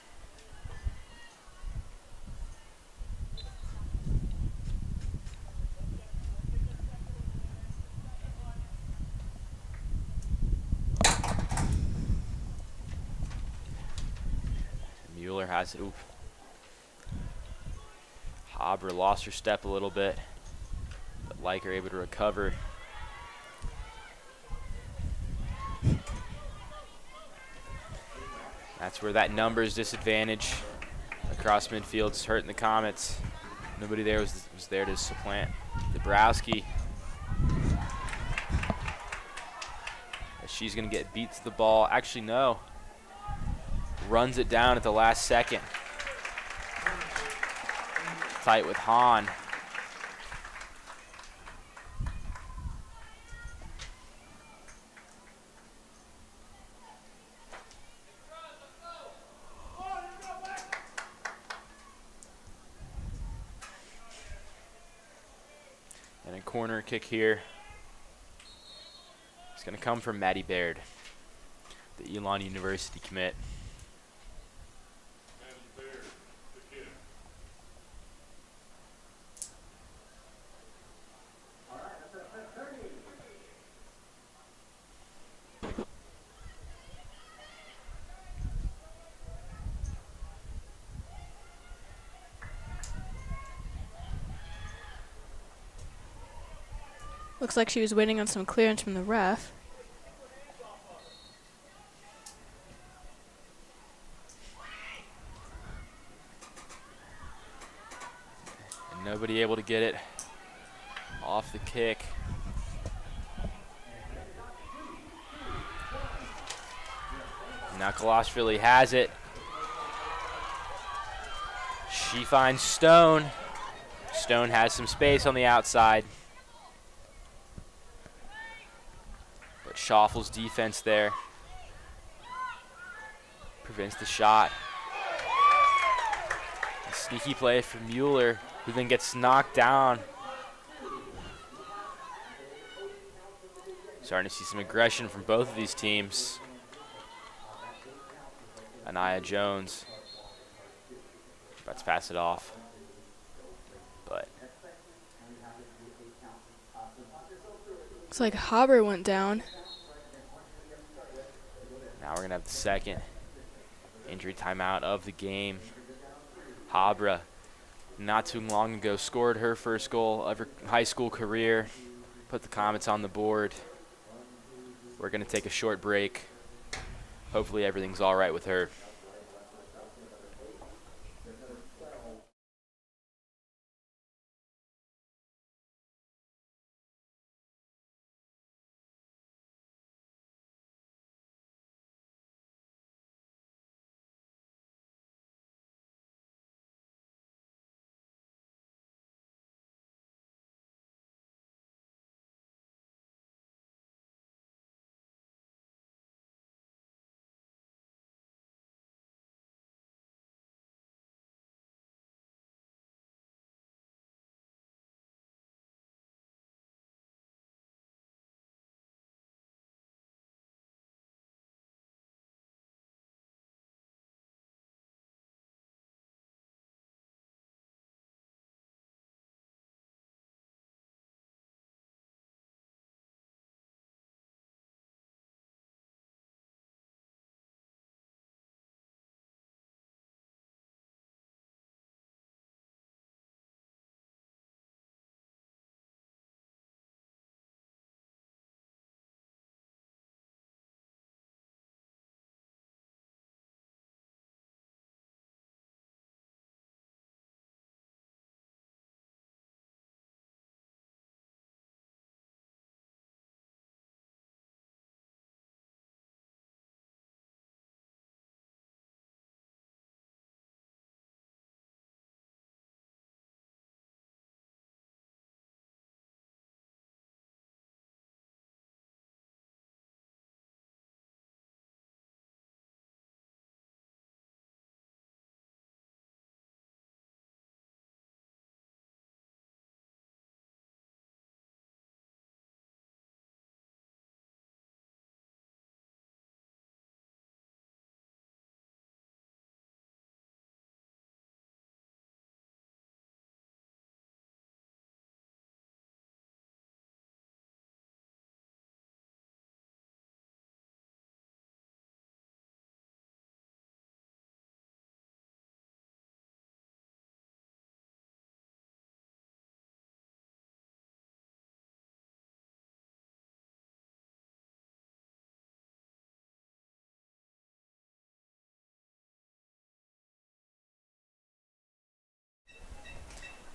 Mueller has it. Oop. Haber lost her step a little bit, but Leiker able to recover. That's where that numbers disadvantage across midfield is hurting the Comets. Nobody there was there to supplant Dabrowski. She's going to get beat to the ball. Actually, no. Runs it down at the last second. Tight with Hahn. And a corner kick here. It's going to come from Maddie Baird, the Elon University commit. Looks like she was waiting on some clearance from the ref. And nobody able to get it off the kick. Now Kalashvili has it. She finds Stone. Stone has some space on the outside. But Schaffel's defense there prevents the shot. A sneaky play for Mueller, who then gets knocked down. Starting to see some aggression from both of these teams. Anaya Jones about to pass it off, but Looks like Haber went down. now we're gonna have the second injury timeout of the game. Habra, not too long ago, scored her first goal of her high school career, put the Comets on the board. We're going to take a short break. Hopefully everything's all right with her.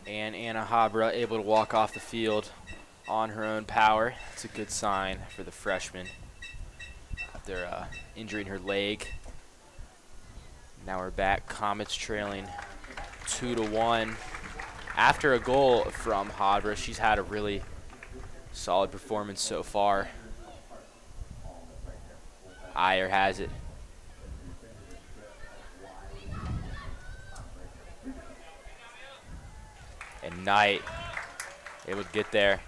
And Anna Habra able to walk off the field on her own power. It's a good sign for the freshman. They're injuring her leg. Now we're back. Comets trailing 2-1. After a goal from Habra, she's had a really solid performance so far. Iyer has it. And Knight able to get there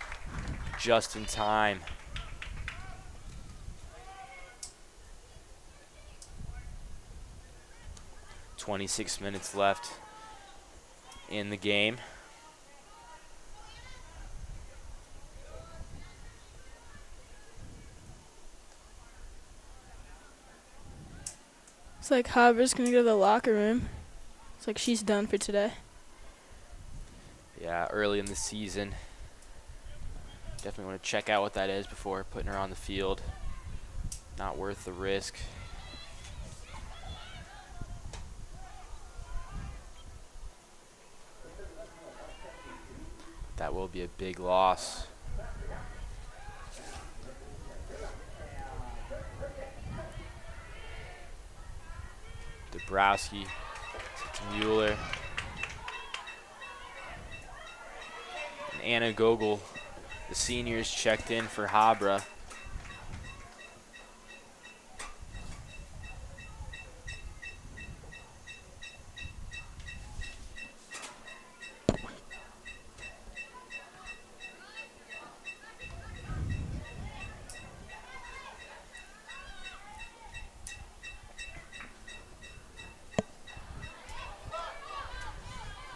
just in time. "26 minutes left in the game. It's like Habra's gonna go to the locker room. It's like she's done for today. Yeah, early in the season. Definitely want to check out what that is before putting her on the field. Not worth the risk. That will be a big loss. Dabrowski to Mueller. And Anna Gogol, the seniors, checked in for Habra.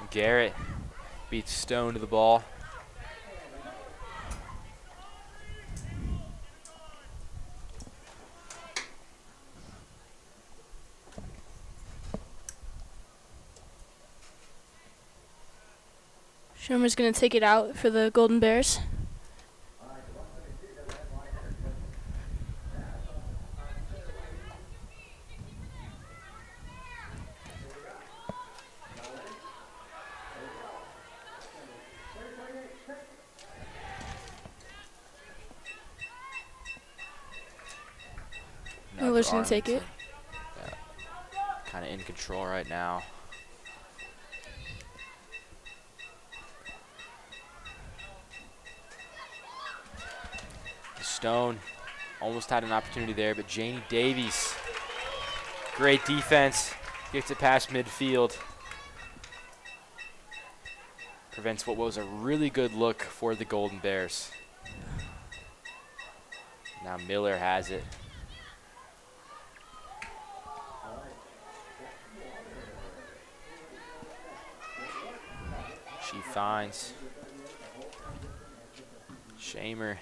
Garrett beats Stone to the ball. Shermer's going to take it out for the Golden Bears. Miller's going to take it. Yeah. Kind of in control right now. Stone almost had an opportunity there, but Janie Davies, great defense, gets it past midfield. Prevents what was a really good look for the Golden Bears. Now Miller has it. She finds Shamer.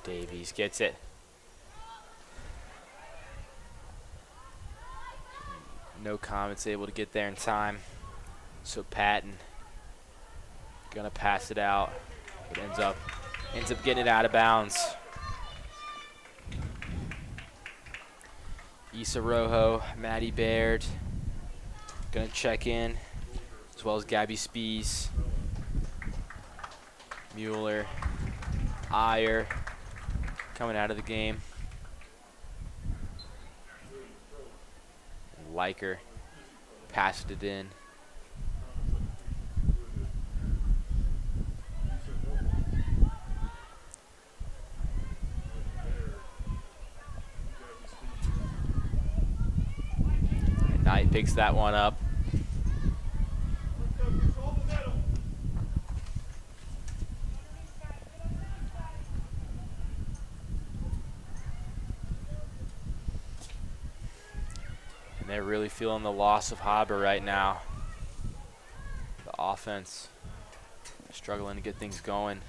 Davies gets it. No Comets able to get there in time. So Patton gonna pass it out. It ends up getting it out of bounds. Issa Rojo, Maddie Baird gonna check in, as well as Gabby Spees, Mueller, Iyer coming out of the game. Liker passed it in. And Knight picks that one up. And they're really feeling the loss of Haber right now. The offense struggling to get things going.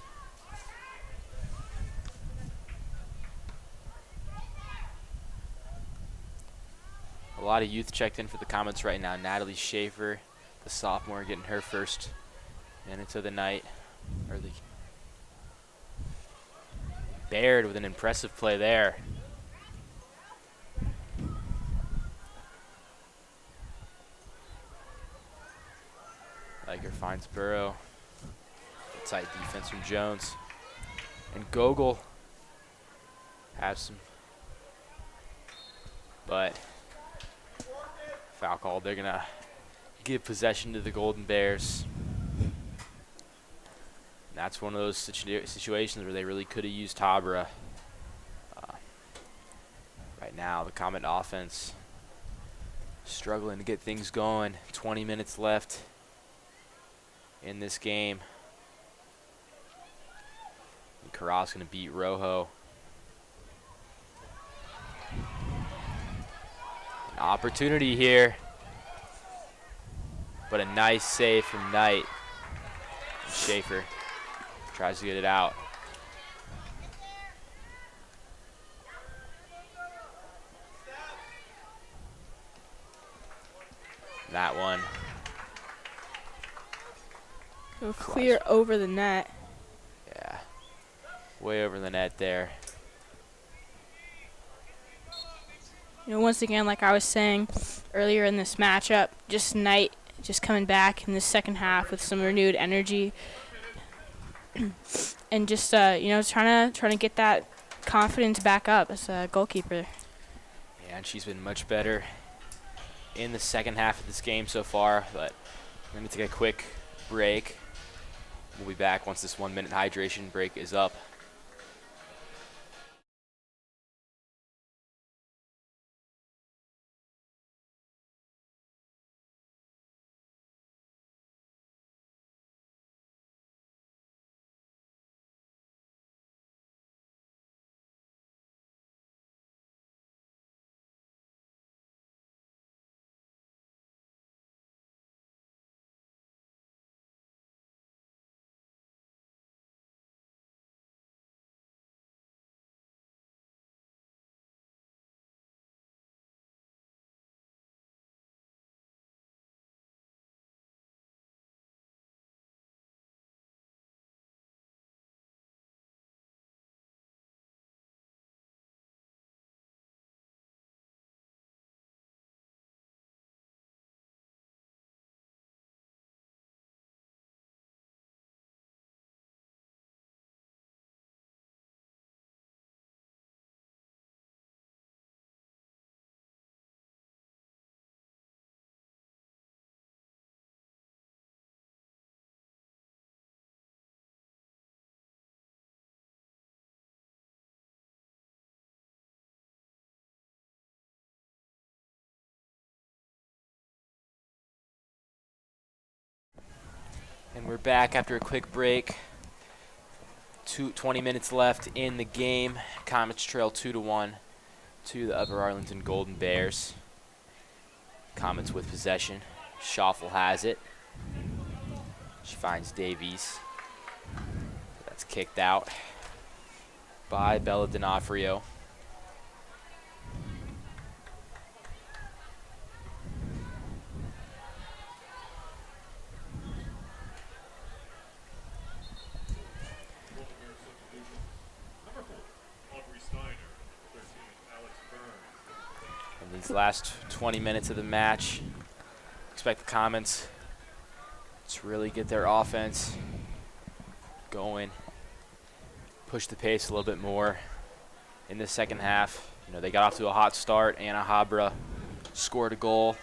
A lot of youth checked in for the Comets right now. Natalie Schaefer, the sophomore, getting her first minutes of the night. Baird with an impressive play there. Liker finds Burrow. Tight defense from Jones. And Gogol has some, but foul called. They're gonna give possession to the Golden Bears. And that's one of those situations where they really could have used Tabra. Right now, the Comet offense struggling to get things going. 20 minutes left in this game. And Carrasco's going to beat Rojo. An opportunity here, but a nice save from Knight. And Schaefer tries to get it out. That one. Go clear over the net. Yeah, way over the net there. You know, once again, like I was saying earlier in this matchup, just Knight just coming back in the second half with some renewed energy, and just you know, trying to get that confidence back up as a goalkeeper. Yeah, and she's been much better in the second half of this game so far. But we're gonna take a quick break. We'll be back once this 1 minute hydration break is up. And we're back after a quick break. 20 minutes left in the game. Comets trail 2-1 to the Upper Arlington Golden Bears. Comets with possession. Schoffel has it. She finds Davies. That's kicked out by Bella D'Onofrio. In these last 20 minutes of the match, expect the Comets to really get their offense going, push the pace a little bit more in the second half. You know, they got off to a hot start. Anna Habra scored a goal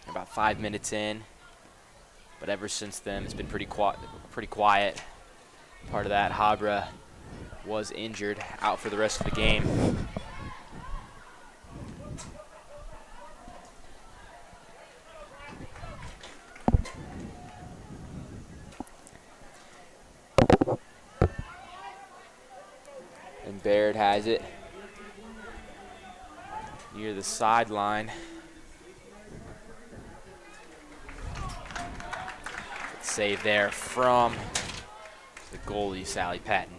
about 5 minutes in, but ever since then it's been pretty quiet. Part of that, Habra was injured, out for the rest of the game. And Baird has it near the sideline. Save there from the goalie, Sally Patton.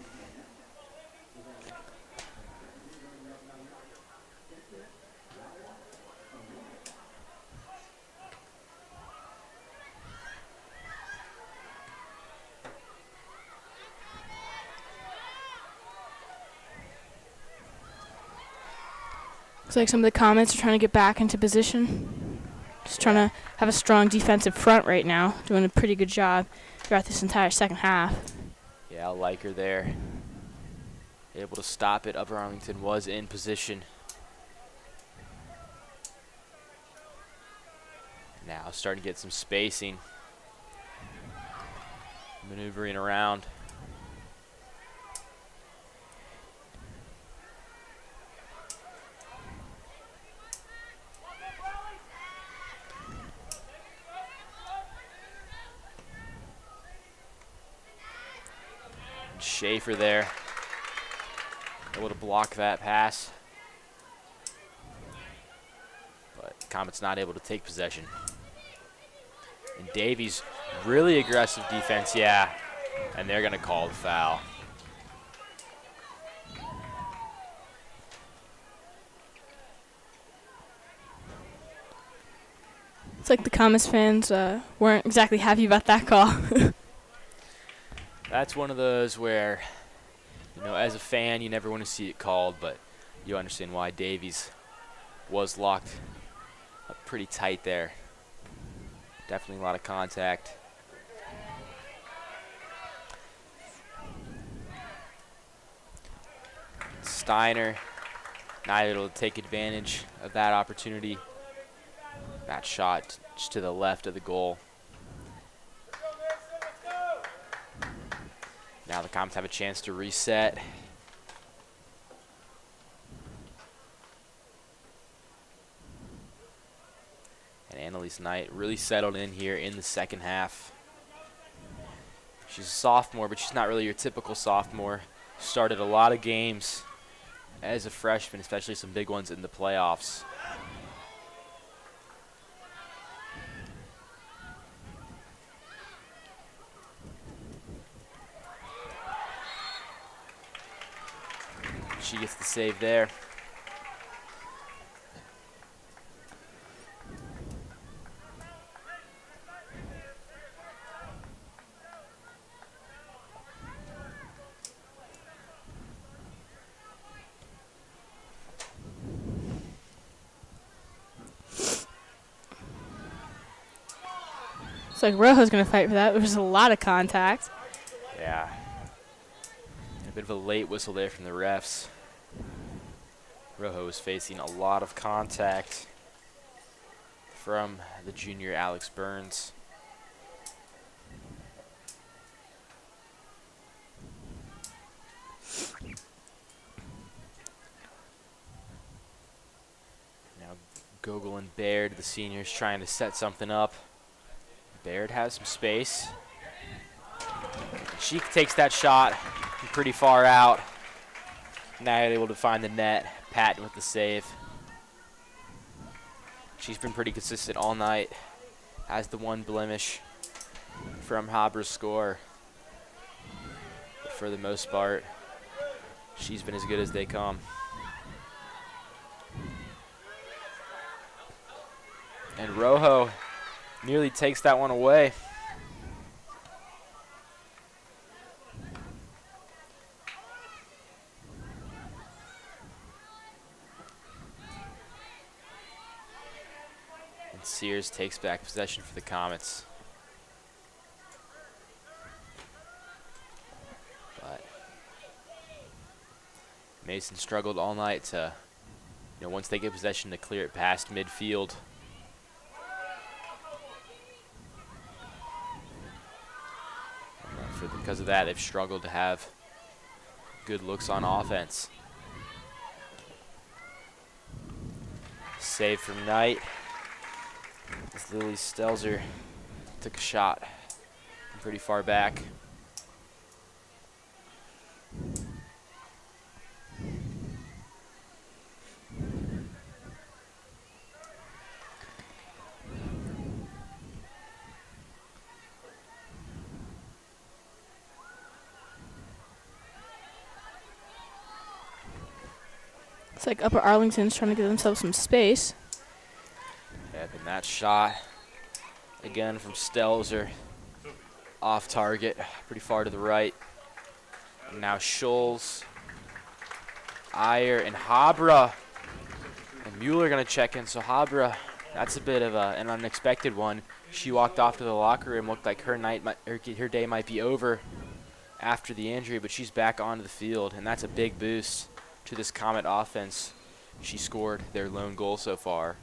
Looks like some of the Comets are trying to get back into position. Just trying to have a strong defensive front right now. Doing a pretty good job throughout this entire second half. Yeah, I like her there. Able to stop it. Upper Arlington was in position. Now starting to get some spacing. Maneuvering around. Schaefer there, able to block that pass, but Comets not able to take possession. And Davies, really aggressive defense, yeah, and they're gonna call the foul. It's like the Comets fans weren't exactly happy about that call. That's one of those where, you know, as a fan, you never want to see it called, but you understand why. Davies was locked up pretty tight there. Definitely a lot of contact. Steiner not able to take advantage of that opportunity. That shot just to the left of the goal. Now the Comets have a chance to reset. And Annalise Knight really settled in here in the second half. She's a sophomore, but she's not really your typical sophomore. Started a lot of games as a freshman, especially some big ones in the playoffs. She gets the save there. It's like Rojo's going to fight for that. There was a lot of contact. Yeah. A bit of a late whistle there from the refs. Rojo is facing a lot of contact from the junior Alex Burns. Now Gogol and Baird, the seniors, trying to set something up. Baird has some space. She takes that shot from pretty far out. Now able to find the net. Patton with the save. She's been pretty consistent all night. Has the one blemish from Habra's score. But for the most part, she's been as good as they come. And Rojo nearly takes that one away. And Sears takes back possession for the Comets. But Mason struggled all night to, once they get possession, to clear it past midfield. Because of that, they've struggled to have good looks on offense. Save from Knight. As Lily Stelzer took a shot from pretty far back. It's like Upper Arlington's trying to give themselves some space. Yep, and that shot, again from Stelzer, off target, pretty far to the right. And now Scholes, Iyer, and Habra. And Mueller going to check in, so Habra, that's a bit of an unexpected one. She walked off to the locker room, looked like her day might be over after the injury, but she's back onto the field, and that's a big boost to this Comet offense. She scored their lone goal so far.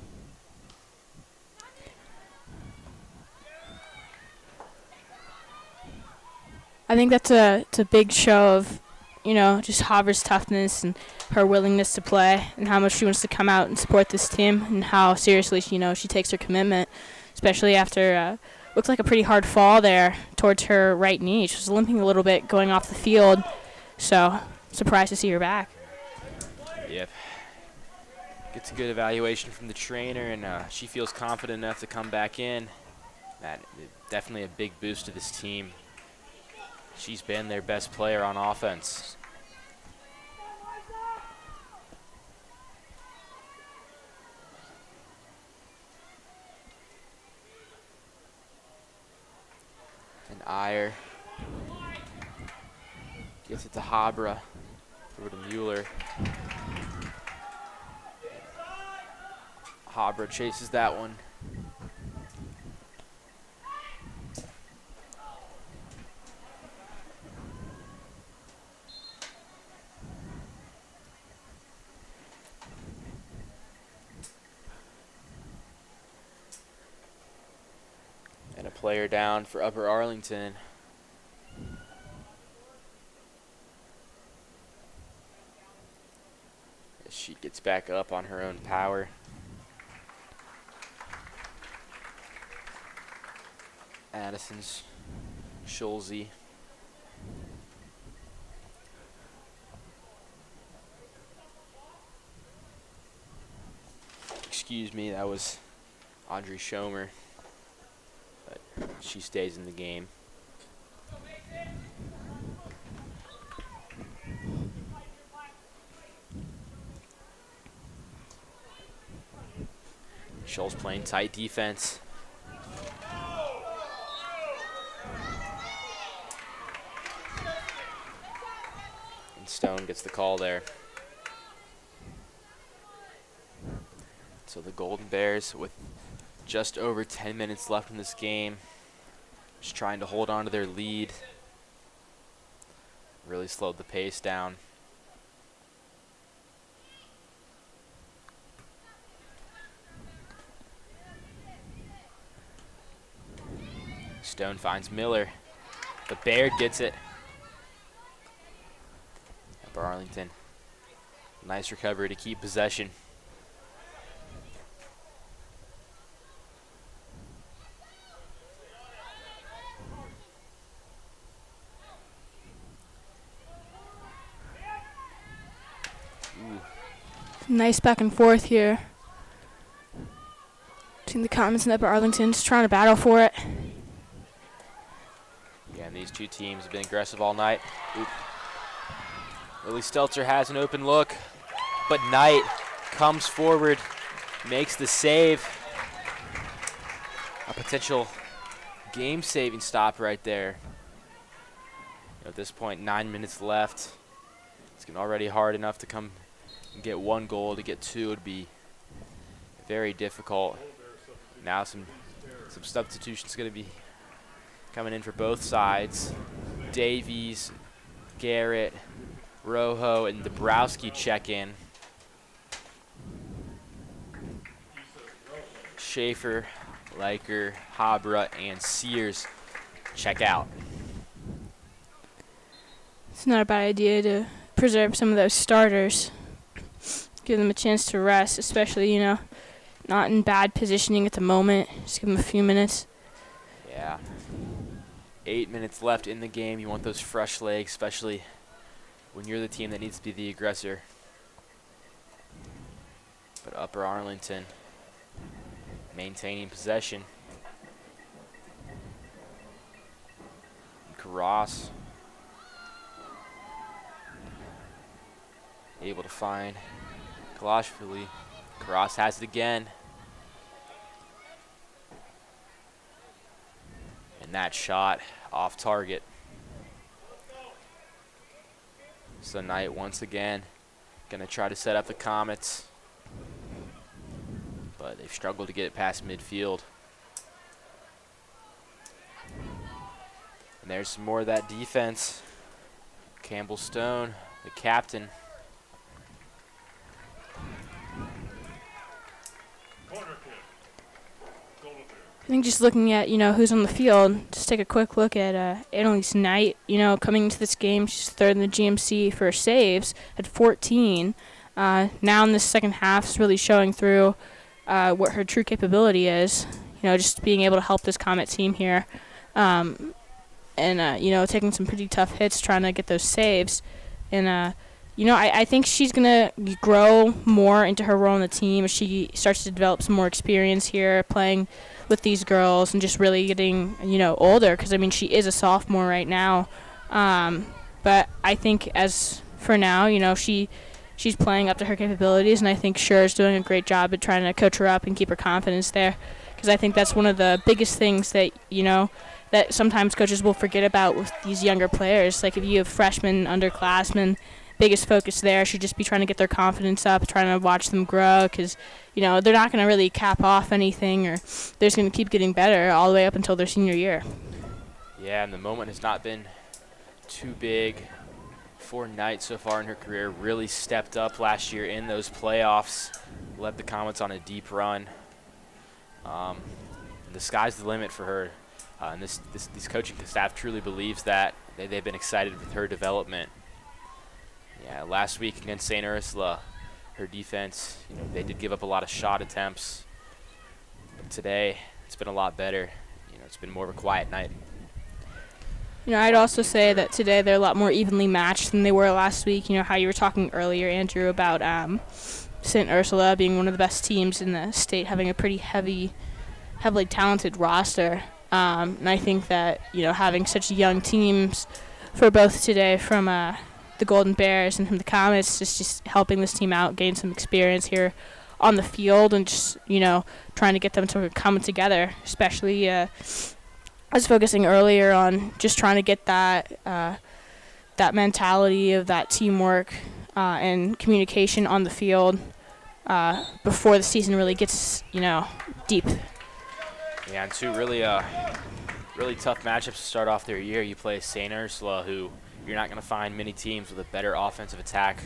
I think that's it's a big show of, just Habra's toughness and her willingness to play and how much she wants to come out and support this team and how seriously she takes her commitment, especially after looked like a pretty hard fall there towards her right knee. She was limping a little bit going off the field, so surprised to see her back. Yep. Gets a good evaluation from the trainer, and she feels confident enough to come back in. That definitely a big boost to this team. She's been their best player on offense. And Iyer gets it to Habra, over to Mueller. Habra chases that one. And a player down for Upper Arlington. As she gets back up on her own power. Addison's Schulze. Excuse me, that was Audrey Schomer. But she stays in the game. Scholl's playing tight defense. And Stone gets the call there. So the Golden Bears, with just over 10 minutes left in this game, just trying to hold on to their lead. Really slowed the pace down. Stone finds Miller, but Baird gets it. Up Arlington. Nice recovery to keep possession. Nice back and forth here between the Comets and Upper Arlington, just trying to battle for it. Yeah, and these two teams have been aggressive all night. Oop. Lily Stelzer has an open look, but Knight comes forward, makes the save. A potential game-saving stop right there. At this point, 9 minutes left. It's getting already hard enough to come and get one goal. To get two would be very difficult. Now some substitutions going to be coming in for both sides. Davies, Garrett, Rojo, and Dabrowski check in. Schaefer, Leiker, Habra, and Sears check out. It's not a bad idea to preserve some of those starters. Give them a chance to rest, especially, you know, not in bad positioning at the moment. Just give them a few minutes. Yeah. 8 minutes left in the game. You want those fresh legs, especially when you're the team that needs to be the aggressor. But Upper Arlington maintaining possession. Ross able to find Kalashvili. Cross has it again. And that shot off target. So Knight once again gonna try to set up the Comets, but they've struggled to get it past midfield. And there's some more of that defense. Campbell Stone, the captain. I think just looking at, you know, who's on the field, just take a quick look at Annalise Knight. You know, coming into this game, she's third in the GMC for saves at 14. Now in this second half is really showing through what her true capability is. You know, just being able to help this Comet team here. And you know, taking some pretty tough hits, trying to get those saves. And, you know, I think she's going to grow more into her role in the team as she starts to develop some more experience here, playing with these girls and just really getting, you know, older. Because, I mean, she is a sophomore right now. But I think as for now, you know, she's playing up to her capabilities. And I think Scher's doing a great job at trying to coach her up and keep her confidence there. Because I think that's one of the biggest things that, you know, that sometimes coaches will forget about with these younger players. Like if you have freshmen, underclassmen, biggest focus there should just be trying to get their confidence up, trying to watch them grow, because, you know, they're not going to really cap off anything, or they're just going to keep getting better all the way up until their senior year. Yeah, and the moment has not been too big for Knight so far in her career. Really stepped up last year in those playoffs, led the Comets on a deep run. The sky's the limit for her. And this coaching staff truly believes that. They've been excited with her development. Yeah, last week against St. Ursula, her defense, you know, they did give up a lot of shot attempts. But today, it's been a lot better. You know, it's been more of a quiet night. You know, I'd also say that today they're a lot more evenly matched than they were last week. You know, how you were talking earlier, Andrew, about St. Ursula being one of the best teams in the state, having a pretty heavily talented roster. And I think that, you know, having such young teams for both today from the Golden Bears and from the Comets, just helping this team out, gain some experience here on the field, and just, you know, trying to get them to come together. Especially, I was focusing earlier on just trying to get that mentality of that teamwork and communication on the field before the season really gets, you know, deep. Yeah, and two really tough matchups to start off their year. You play St. Ursula, who you're not going to find many teams with a better offensive attack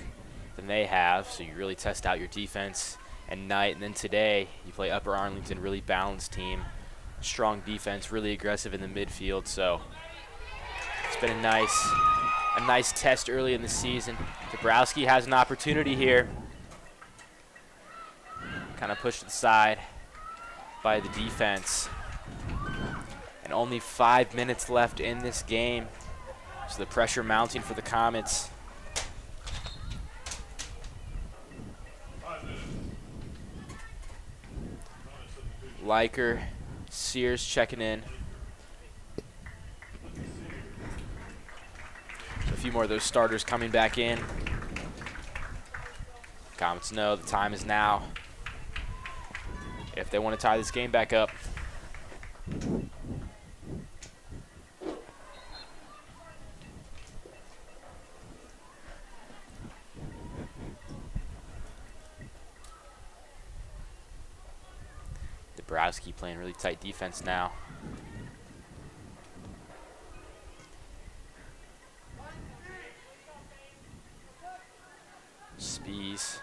than they have, so you really test out your defense. And Knight, and then today you play Upper Arlington, really balanced team, strong defense, really aggressive in the midfield. So it's been a nice test early in the season. Dabrowski has an opportunity here. Kind of pushed to the side by the defense. And only 5 minutes left in this game. So the pressure mounting for the Comets. Liker, Sears checking in. A few more of those starters coming back in. Comets know the time is now if they want to tie this game back up. Dabrowski playing really tight defense now. Spees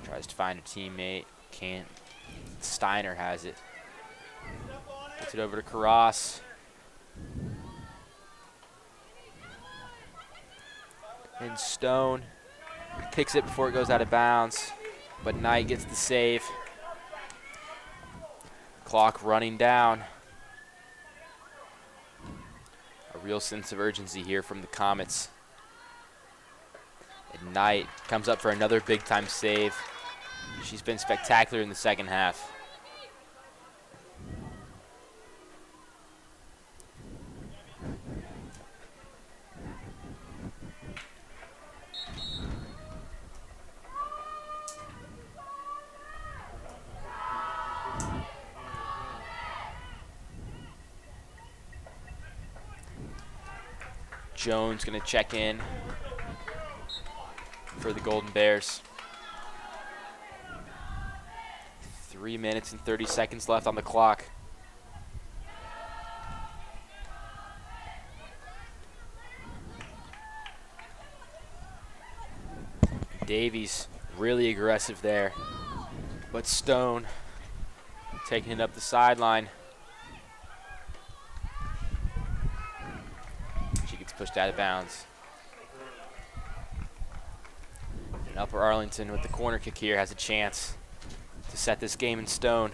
tries to find a teammate, can't. Steiner has it. Gets it over to Karras. And Stone kicks it before it goes out of bounds, but Knight gets the save. Clock running down. A real sense of urgency here from the Comets. And Knight comes up for another big-time save. She's been spectacular in the second half. Jones going to check in for the Golden Bears. 3 minutes and 30 seconds left on the clock. Davies really aggressive there, but Stone taking it up the sideline. She gets pushed out of bounds. And Upper Arlington with the corner kick here has a chance to set this game in stone.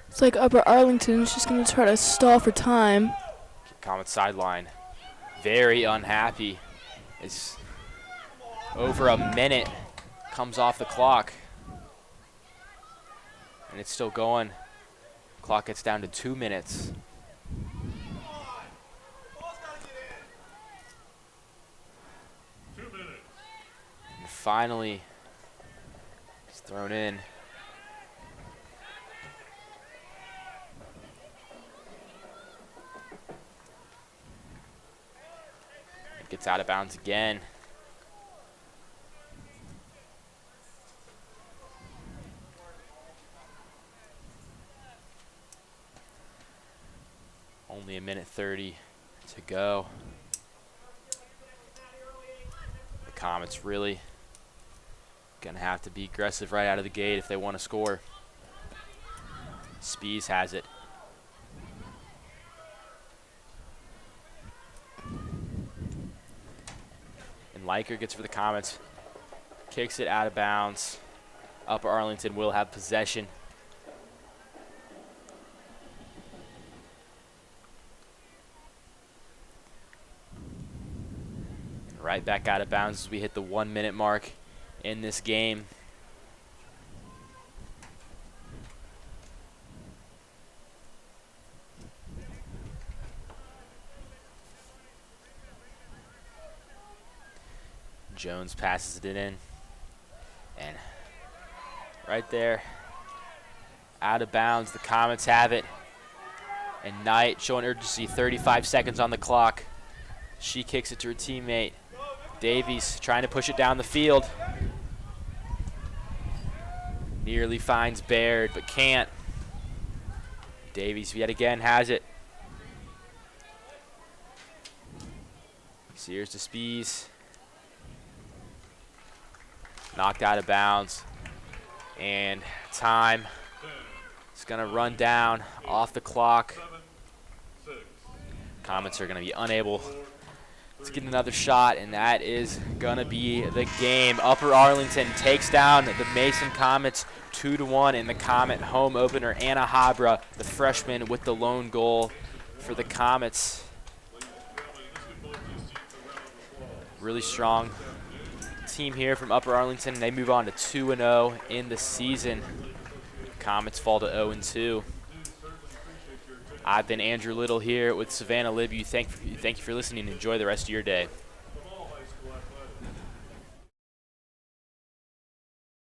It's like Upper Arlington is just going to try to stall for time. Comet sideline, very unhappy. It's over a minute, comes off the clock. And it's still going. Clock gets down to 2 minutes. And finally, it's thrown in. Gets out of bounds again. Only a minute 30 to go. The Comets really gonna have to be aggressive right out of the gate if they want to score. Spees has it. Liker gets for the Comets, kicks it out of bounds. Upper Arlington will have possession. Right back out of bounds as we hit the 1 minute mark in this game. Jones passes it in, and right there, out of bounds, the Comets have it. And Knight showing urgency, 35 seconds on the clock. She kicks it to her teammate. Davies trying to push it down the field. Nearly finds Baird, but can't. Davies yet again has it. Sears to Spees. Knocked out of bounds. And Time is going to run down off the clock. Comets are going to be unable to get another shot, and that is going to be the game. Upper Arlington takes down the Mason Comets 2-1 in the Comet home opener. Anna Habra, the freshman, with the lone goal for the Comets. Really strong team here from Upper Arlington. They move on to 2-0 in the season. Comets fall to 0-2. I've been Andrew Little here with Savannah Libby. Thank you for listening. Enjoy the rest of your day.